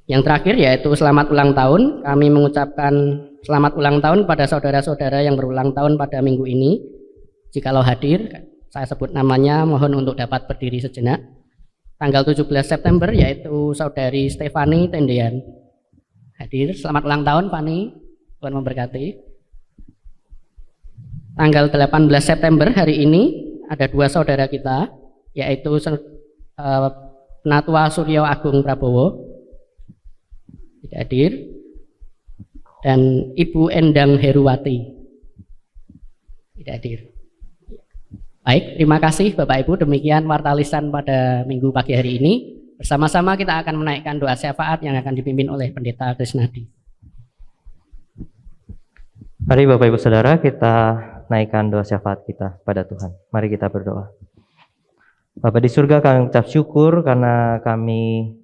Yang terakhir yaitu selamat ulang tahun. Kami mengucapkan selamat ulang tahun pada saudara-saudara yang berulang tahun pada minggu ini. Jikalau hadir, saya sebut namanya, mohon untuk dapat berdiri sejenak. Tanggal 17 September yaitu saudari Stefani Tendean. Hadir, selamat ulang tahun Fani, Tuhan memberkati. Tanggal 18 September hari ini ada 2 saudara kita, yaitu Penatua Suryo Agung Prabowo, tidak hadir, dan Ibu Endang Heruwati, tidak hadir. Baik, terima kasih Bapak Ibu, demikian warta lisan pada minggu pagi hari ini. Bersama-sama kita akan menaikkan doa syafaat yang akan dipimpin oleh Pendeta Krisnadi. Mari Bapak Ibu Saudara, kita naikkan doa syafaat kita pada Tuhan. Mari kita berdoa. Bapa di surga, kami ucap syukur karena kami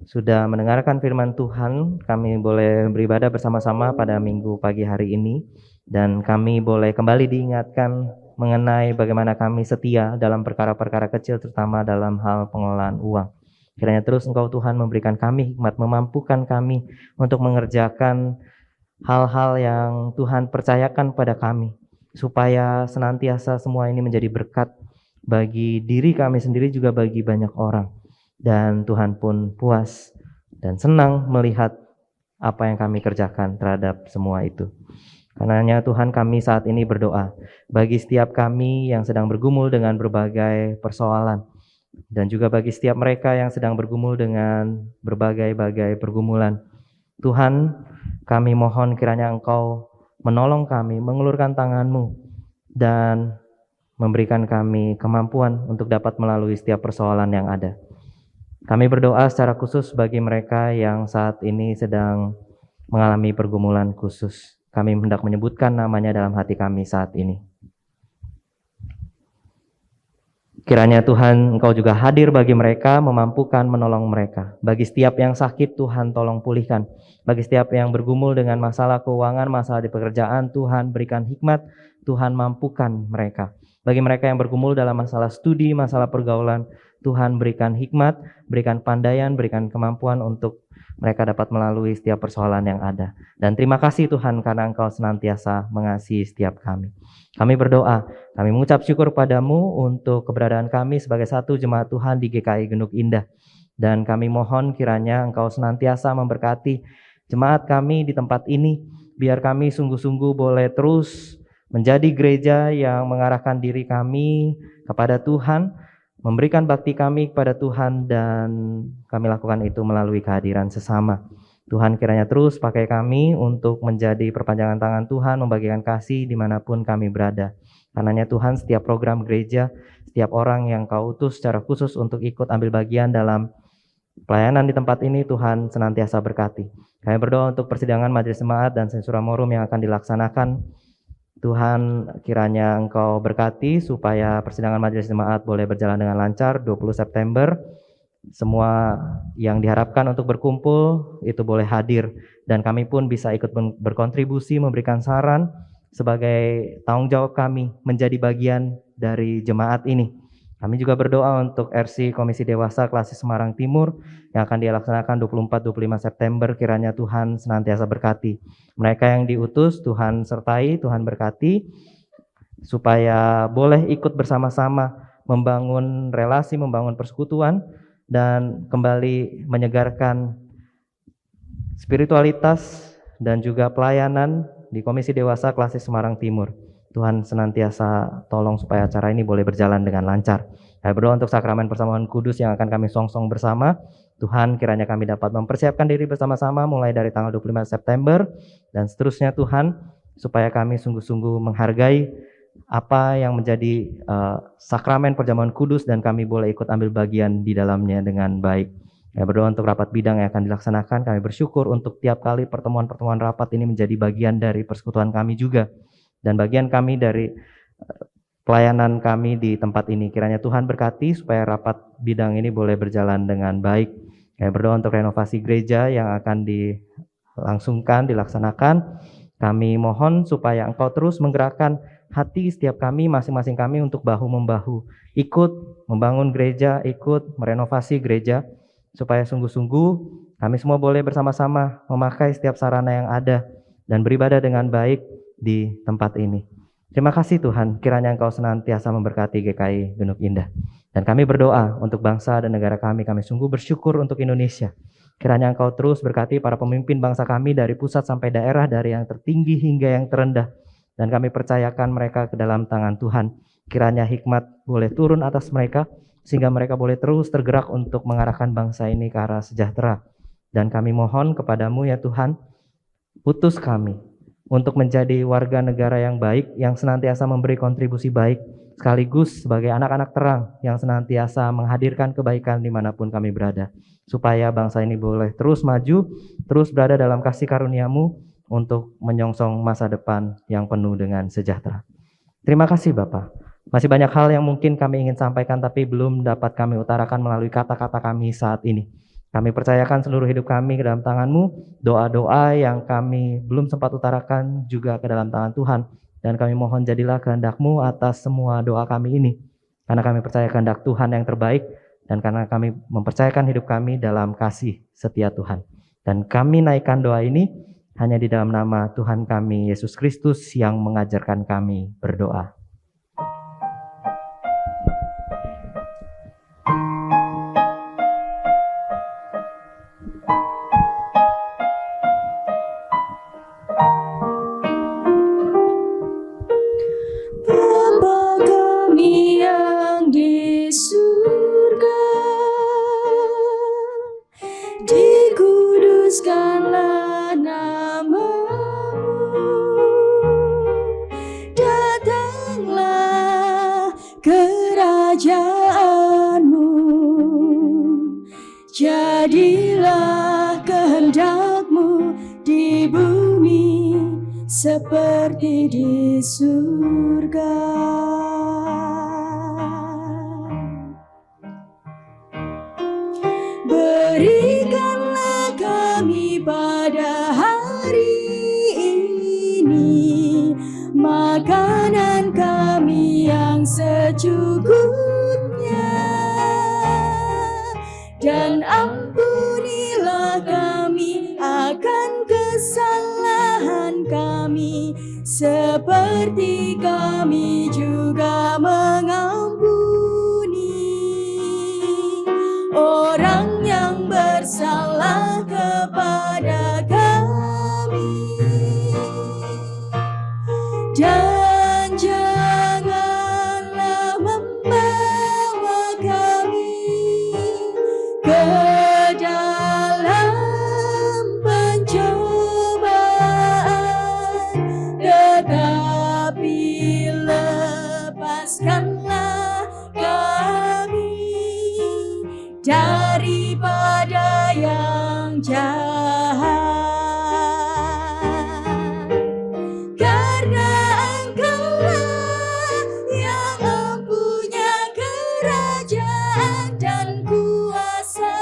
sudah mendengarkan firman Tuhan. Kami boleh beribadah bersama-sama pada minggu pagi hari ini. Dan kami boleh kembali diingatkan mengenai bagaimana kami setia dalam perkara-perkara kecil, terutama dalam hal pengelolaan uang. Kiranya terus Engkau Tuhan memberikan kami hikmat, memampukan kami untuk mengerjakan hal-hal yang Tuhan percayakan pada kami, supaya senantiasa semua ini menjadi berkat bagi diri kami sendiri juga bagi banyak orang. Dan Tuhan pun puas dan senang melihat apa yang kami kerjakan terhadap semua itu. Karenanya Tuhan, kami saat ini berdoa bagi setiap kami yang sedang bergumul dengan berbagai persoalan, dan juga bagi setiap mereka yang sedang bergumul dengan berbagai-bagai pergumulan. Tuhan, kami mohon kiranya Engkau menolong kami, mengulurkan tangan-Mu, dan memberikan kami kemampuan untuk dapat melalui setiap persoalan yang ada. Kami berdoa secara khusus bagi mereka yang saat ini sedang mengalami pergumulan khusus. Kami hendak menyebutkan namanya dalam hati kami saat ini. Kiranya Tuhan Engkau juga hadir bagi mereka, memampukan, menolong mereka. Bagi setiap yang sakit, Tuhan tolong pulihkan. Bagi setiap yang bergumul dengan masalah keuangan, masalah di pekerjaan, Tuhan berikan hikmat, Tuhan mampukan mereka. Bagi mereka yang bergumul dalam masalah studi, masalah pergaulan, Tuhan berikan hikmat, berikan pandaian, berikan kemampuan untuk mereka dapat melalui setiap persoalan yang ada. Dan terima kasih Tuhan karena Engkau senantiasa mengasihi setiap kami. Kami berdoa, kami mengucap syukur padamu untuk keberadaan kami sebagai satu jemaat Tuhan di GKI Genuk Indah. Dan kami mohon kiranya Engkau senantiasa memberkati jemaat kami di tempat ini, biar kami sungguh-sungguh boleh terus menjadi gereja yang mengarahkan diri kami kepada Tuhan, memberikan bakti kami kepada Tuhan, dan kami lakukan itu melalui kehadiran sesama. Tuhan kiranya terus pakai kami untuk menjadi perpanjangan tangan Tuhan, membagikan kasih dimanapun kami berada. Karenanya Tuhan, setiap program gereja, setiap orang yang Kau utus secara khusus untuk ikut ambil bagian dalam pelayanan di tempat ini, Tuhan senantiasa berkati. Kami berdoa untuk persidangan Majelis Jemaat dan Sensura Morum yang akan dilaksanakan. Tuhan kiranya Engkau berkati supaya persidangan Majelis Jemaat boleh berjalan dengan lancar 20 September. Semua yang diharapkan untuk berkumpul itu boleh hadir, dan kami pun bisa ikut berkontribusi, memberikan saran sebagai tanggung jawab kami menjadi bagian dari jemaat ini. Kami juga berdoa untuk RC Komisi Dewasa Klasis Semarang Timur yang akan dilaksanakan 24-25 September. Kiranya Tuhan senantiasa berkati. Mereka yang diutus, Tuhan sertai, Tuhan berkati, supaya boleh ikut bersama-sama membangun relasi, membangun persekutuan, dan kembali menyegarkan spiritualitas dan juga pelayanan di Komisi Dewasa Klasis Semarang Timur. Tuhan senantiasa tolong supaya acara ini boleh berjalan dengan lancar. Saya berdoa untuk sakramen persamaan kudus yang akan kami songsong bersama. Tuhan, kiranya kami dapat mempersiapkan diri bersama-sama mulai dari tanggal 25 September dan seterusnya Tuhan, supaya kami sungguh-sungguh menghargai apa yang menjadi sakramen perjamuan kudus dan kami boleh ikut ambil bagian di dalamnya dengan baik. Saya berdoa untuk rapat bidang yang akan dilaksanakan. Kami bersyukur untuk tiap kali pertemuan-pertemuan rapat ini menjadi bagian dari persekutuan kami juga. Dan bagian kami dari pelayanan kami di tempat ini. Kiranya Tuhan berkati supaya rapat bidang ini boleh berjalan dengan baik. Saya berdoa untuk renovasi gereja yang akan dilangsungkan, dilaksanakan. Kami mohon supaya Engkau terus menggerakkan hati setiap kami, masing-masing kami untuk bahu-membahu. Ikut membangun gereja, ikut merenovasi gereja. Supaya sungguh-sungguh kami semua boleh bersama-sama memakai setiap sarana yang ada dan beribadah dengan baik di tempat ini. Terima kasih Tuhan, kiranya Engkau senantiasa memberkati GKI Genuk Indah. Dan kami berdoa untuk bangsa dan negara kami sungguh bersyukur untuk Indonesia. Kiranya Engkau terus berkati para pemimpin bangsa kami dari pusat sampai daerah, dari yang tertinggi hingga yang terendah. Dan kami percayakan mereka ke dalam tangan Tuhan. Kiranya hikmat boleh turun atas mereka, sehingga mereka boleh terus tergerak untuk mengarahkan bangsa ini ke arah sejahtera. Dan kami mohon kepadamu ya Tuhan, utus kami untuk menjadi warga negara yang baik, yang senantiasa memberi kontribusi baik, sekaligus sebagai anak-anak terang yang senantiasa menghadirkan kebaikan dimanapun kami berada, supaya bangsa ini boleh terus maju, terus berada dalam kasih karunia-Mu untuk menyongsong masa depan yang penuh dengan sejahtera. Terima kasih Bapak. Masih banyak hal yang mungkin kami ingin sampaikan tapi belum dapat kami utarakan melalui kata-kata kami saat ini. Kami percayakan seluruh hidup kami ke dalam tangan-Mu, doa-doa yang kami belum sempat utarakan juga ke dalam tangan Tuhan. Dan kami mohon jadilah kehendak-Mu atas semua doa kami ini. Karena kami percaya kehendak Tuhan yang terbaik, dan karena kami mempercayakan hidup kami dalam kasih setia Tuhan. Dan kami naikkan doa ini hanya di dalam nama Tuhan kami, Yesus Kristus, yang mengajarkan kami berdoa. Bapa kami yang di surga, dikuduskanlah nama-Mu, datanglah kerajaan-Mu, jadilah kehendak-Mu di bumi seperti di surga. Berikanlah kami pada hari ini makanan kami yang secukupnya, dan ampunilah kami akan kesalahan kami, seperti kami juga mengampuni orang yang bersalah kepada kami. Dan janganlah membawa kami ke dalam pencobaan, tetapi lepaskanlah kami daripada yang jahat. Karena Engkau-lah yang mempunyai kerajaan dan kuasa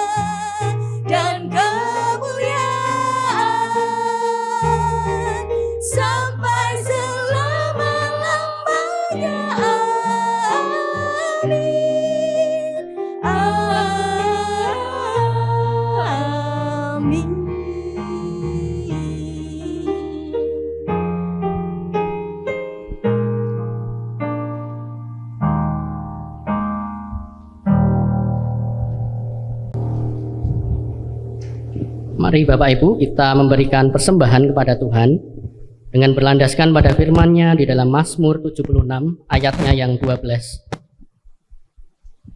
dan kemuliaan sampai selama-lamanya. Amin. Mari Bapak Ibu kita memberikan persembahan kepada Tuhan dengan berlandaskan pada firman-Nya di dalam Mazmur 76 ayatnya yang 12.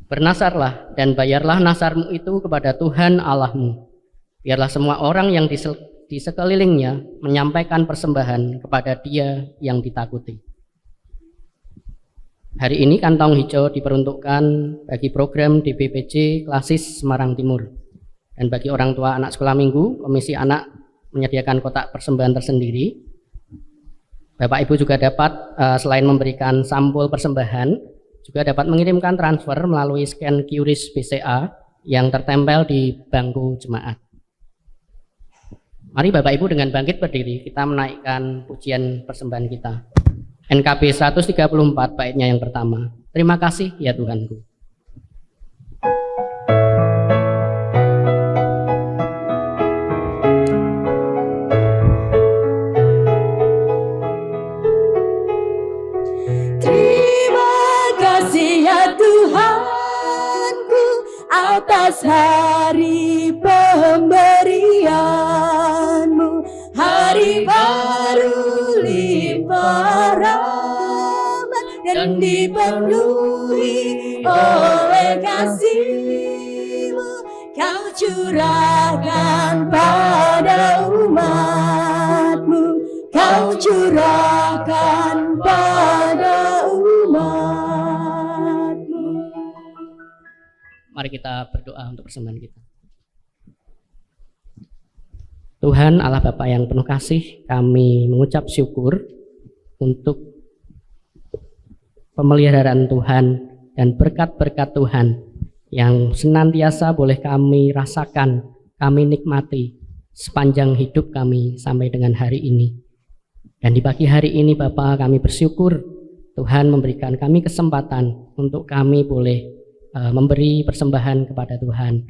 Bernasarlah dan bayarlah nasarmu itu kepada Tuhan Allahmu. Biarlah semua orang yang di sekelilingnya menyampaikan persembahan kepada Dia yang ditakuti. Hari ini kantong hijau diperuntukkan bagi program DBPJ Klasis Semarang Timur. Dan bagi orang tua anak sekolah minggu, Komisi Anak menyediakan kotak persembahan tersendiri. Bapak Ibu juga dapat selain memberikan sampul persembahan, juga dapat mengirimkan transfer melalui scan QRIS BCA yang tertempel di bangku jemaat. Mari Bapak Ibu dengan bangkit berdiri kita menaikkan pujian persembahan kita. NKB 134 baitnya yang pertama. Terima kasih ya Tuhanku. Atas hari pemberian-Mu, hari baru limpah rahmat dan dipenuhi oleh kasih-Mu. Kau curahkan pada umat-Mu, Kau curahkan pada umat-Mu. Mari kita berdoa untuk persembahan kita. Tuhan Allah Bapa yang penuh kasih, kami mengucap syukur untuk pemeliharaan Tuhan dan berkat-berkat Tuhan yang senantiasa boleh kami rasakan, kami nikmati sepanjang hidup kami sampai dengan hari ini. Dan di pagi hari ini Bapa, kami bersyukur Tuhan memberikan kami kesempatan untuk kami boleh memberi persembahan kepada Tuhan.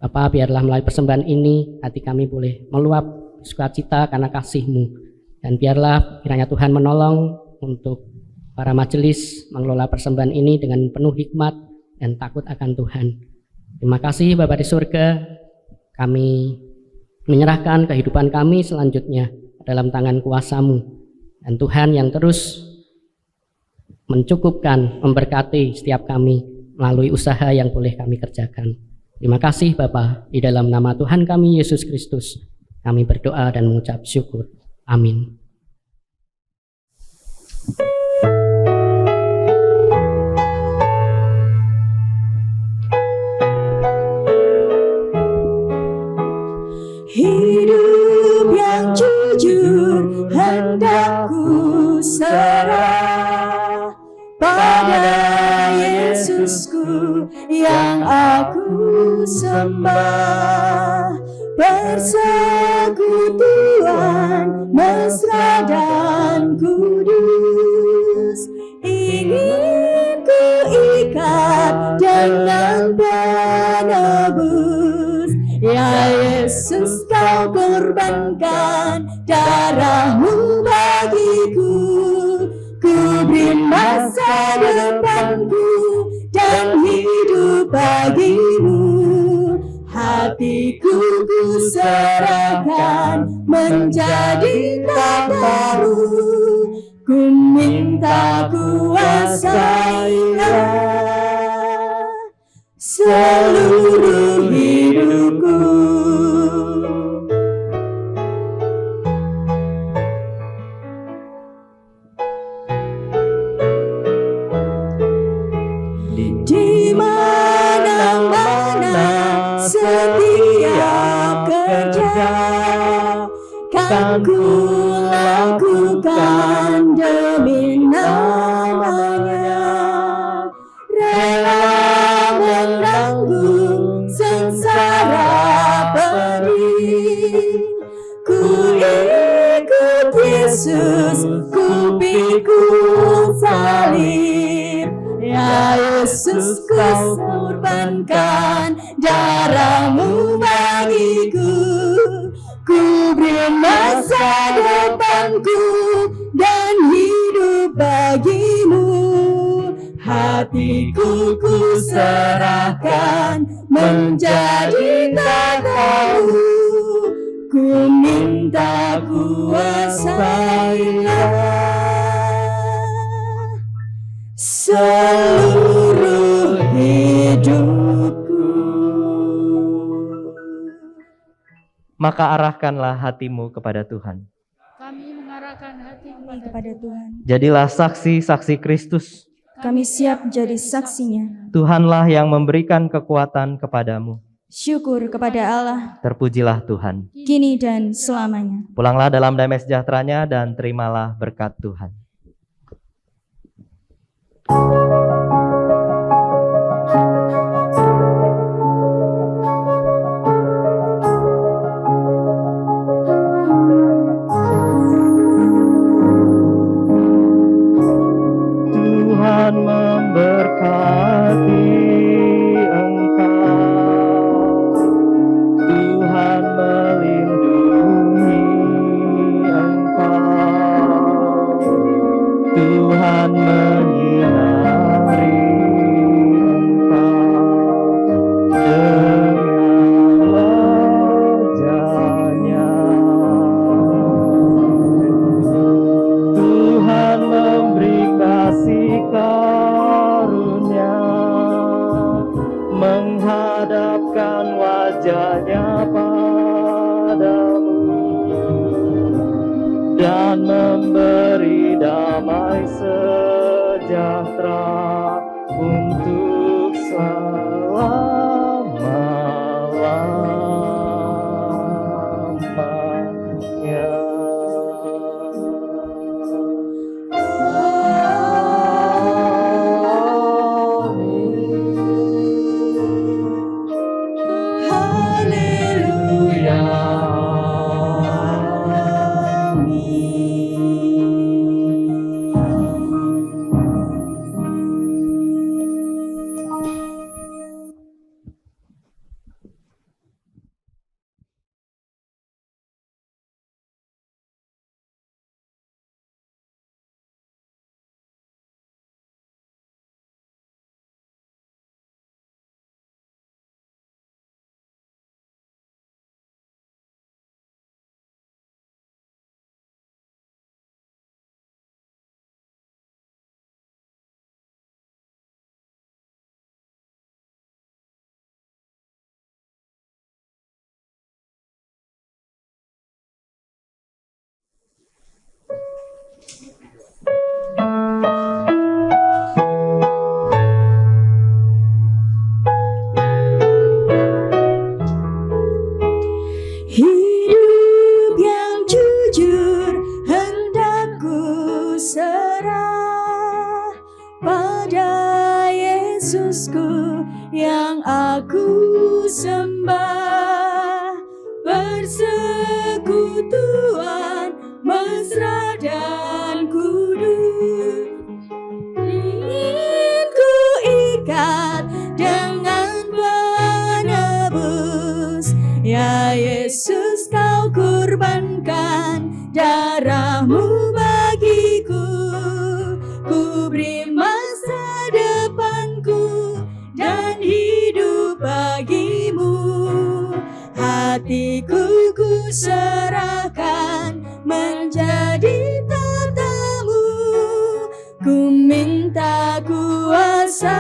Bapa, biarlah melalui persembahan ini hati kami boleh meluap sukacita karena kasih-Mu. Dan biarlah kiranya Tuhan menolong untuk para majelis mengelola persembahan ini dengan penuh hikmat dan takut akan Tuhan. Terima kasih Bapa di surga, kami menyerahkan kehidupan kami selanjutnya dalam tangan kuasa-Mu. Dan Tuhan yang terus mencukupkan, memberkati setiap kami melalui usaha yang boleh kami kerjakan. Terima kasih Bapa, di dalam nama Tuhan kami Yesus Kristus, kami berdoa dan mengucap syukur. Amin. Hidup yang jujur hendak ku serah pada Yesusku yang aku sembah. Persekutuan mesra dan kudus ingin ku ikat dengan penebus. Ya Yesus, Kau korbankan darah-Mu bagiku. Ku beri masa depanku dan hidup bagimu. Hatiku ku serahkan menjadi tatamu. Ku minta kuasailah seluruh hidupku. Di mana-mana setiap kerja kan ku lakukan demi namanya. Rela menanggung sengsara pedih. Ku ikut Yesus, ku pikul salib. Ya Yesus, Kau korbankan darah-Mu bagiku. Ku beri masa depanku dan hidup bagimu. Hatiku ku serahkan menjadi tatamu. minta kuasailah seluruh hidupku. Maka arahkanlah hatimu kepada Tuhan. Kami mengarahkan hati Kepada Tuhan, Jadilah saksi-saksi Kristus. kami siap jadi saksinya. Tuhanlah yang memberikan kekuatan kepadamu. Syukur kepada Allah, Terpujilah Tuhan. kini dan selamanya. Pulanglah dalam damai sejahteranya dan terimalah berkat Tuhan. Tuhan memberkati engkau. Tuhan melindungi engkau. Tuhan menyinari engkau dengan wajah-Nya. Tuhan memberi kasih karunia, menghadapkan wajah-Nya padamu, dan memberi damai sejahtera untuk selama-lamanya. Haleluya. Hidup yang jujur hendak ku serah pada Yesusku yang aku sembah. Persekutuan mesra dan kudus ingin ku ikat dengan penebus. Ya Yesus, kau kurbankan darahmu bagiku. Ku beri masa depanku dan hidup bagimu. Hatiku ku serahkan menjadi tatamu. Ku minta kuasailah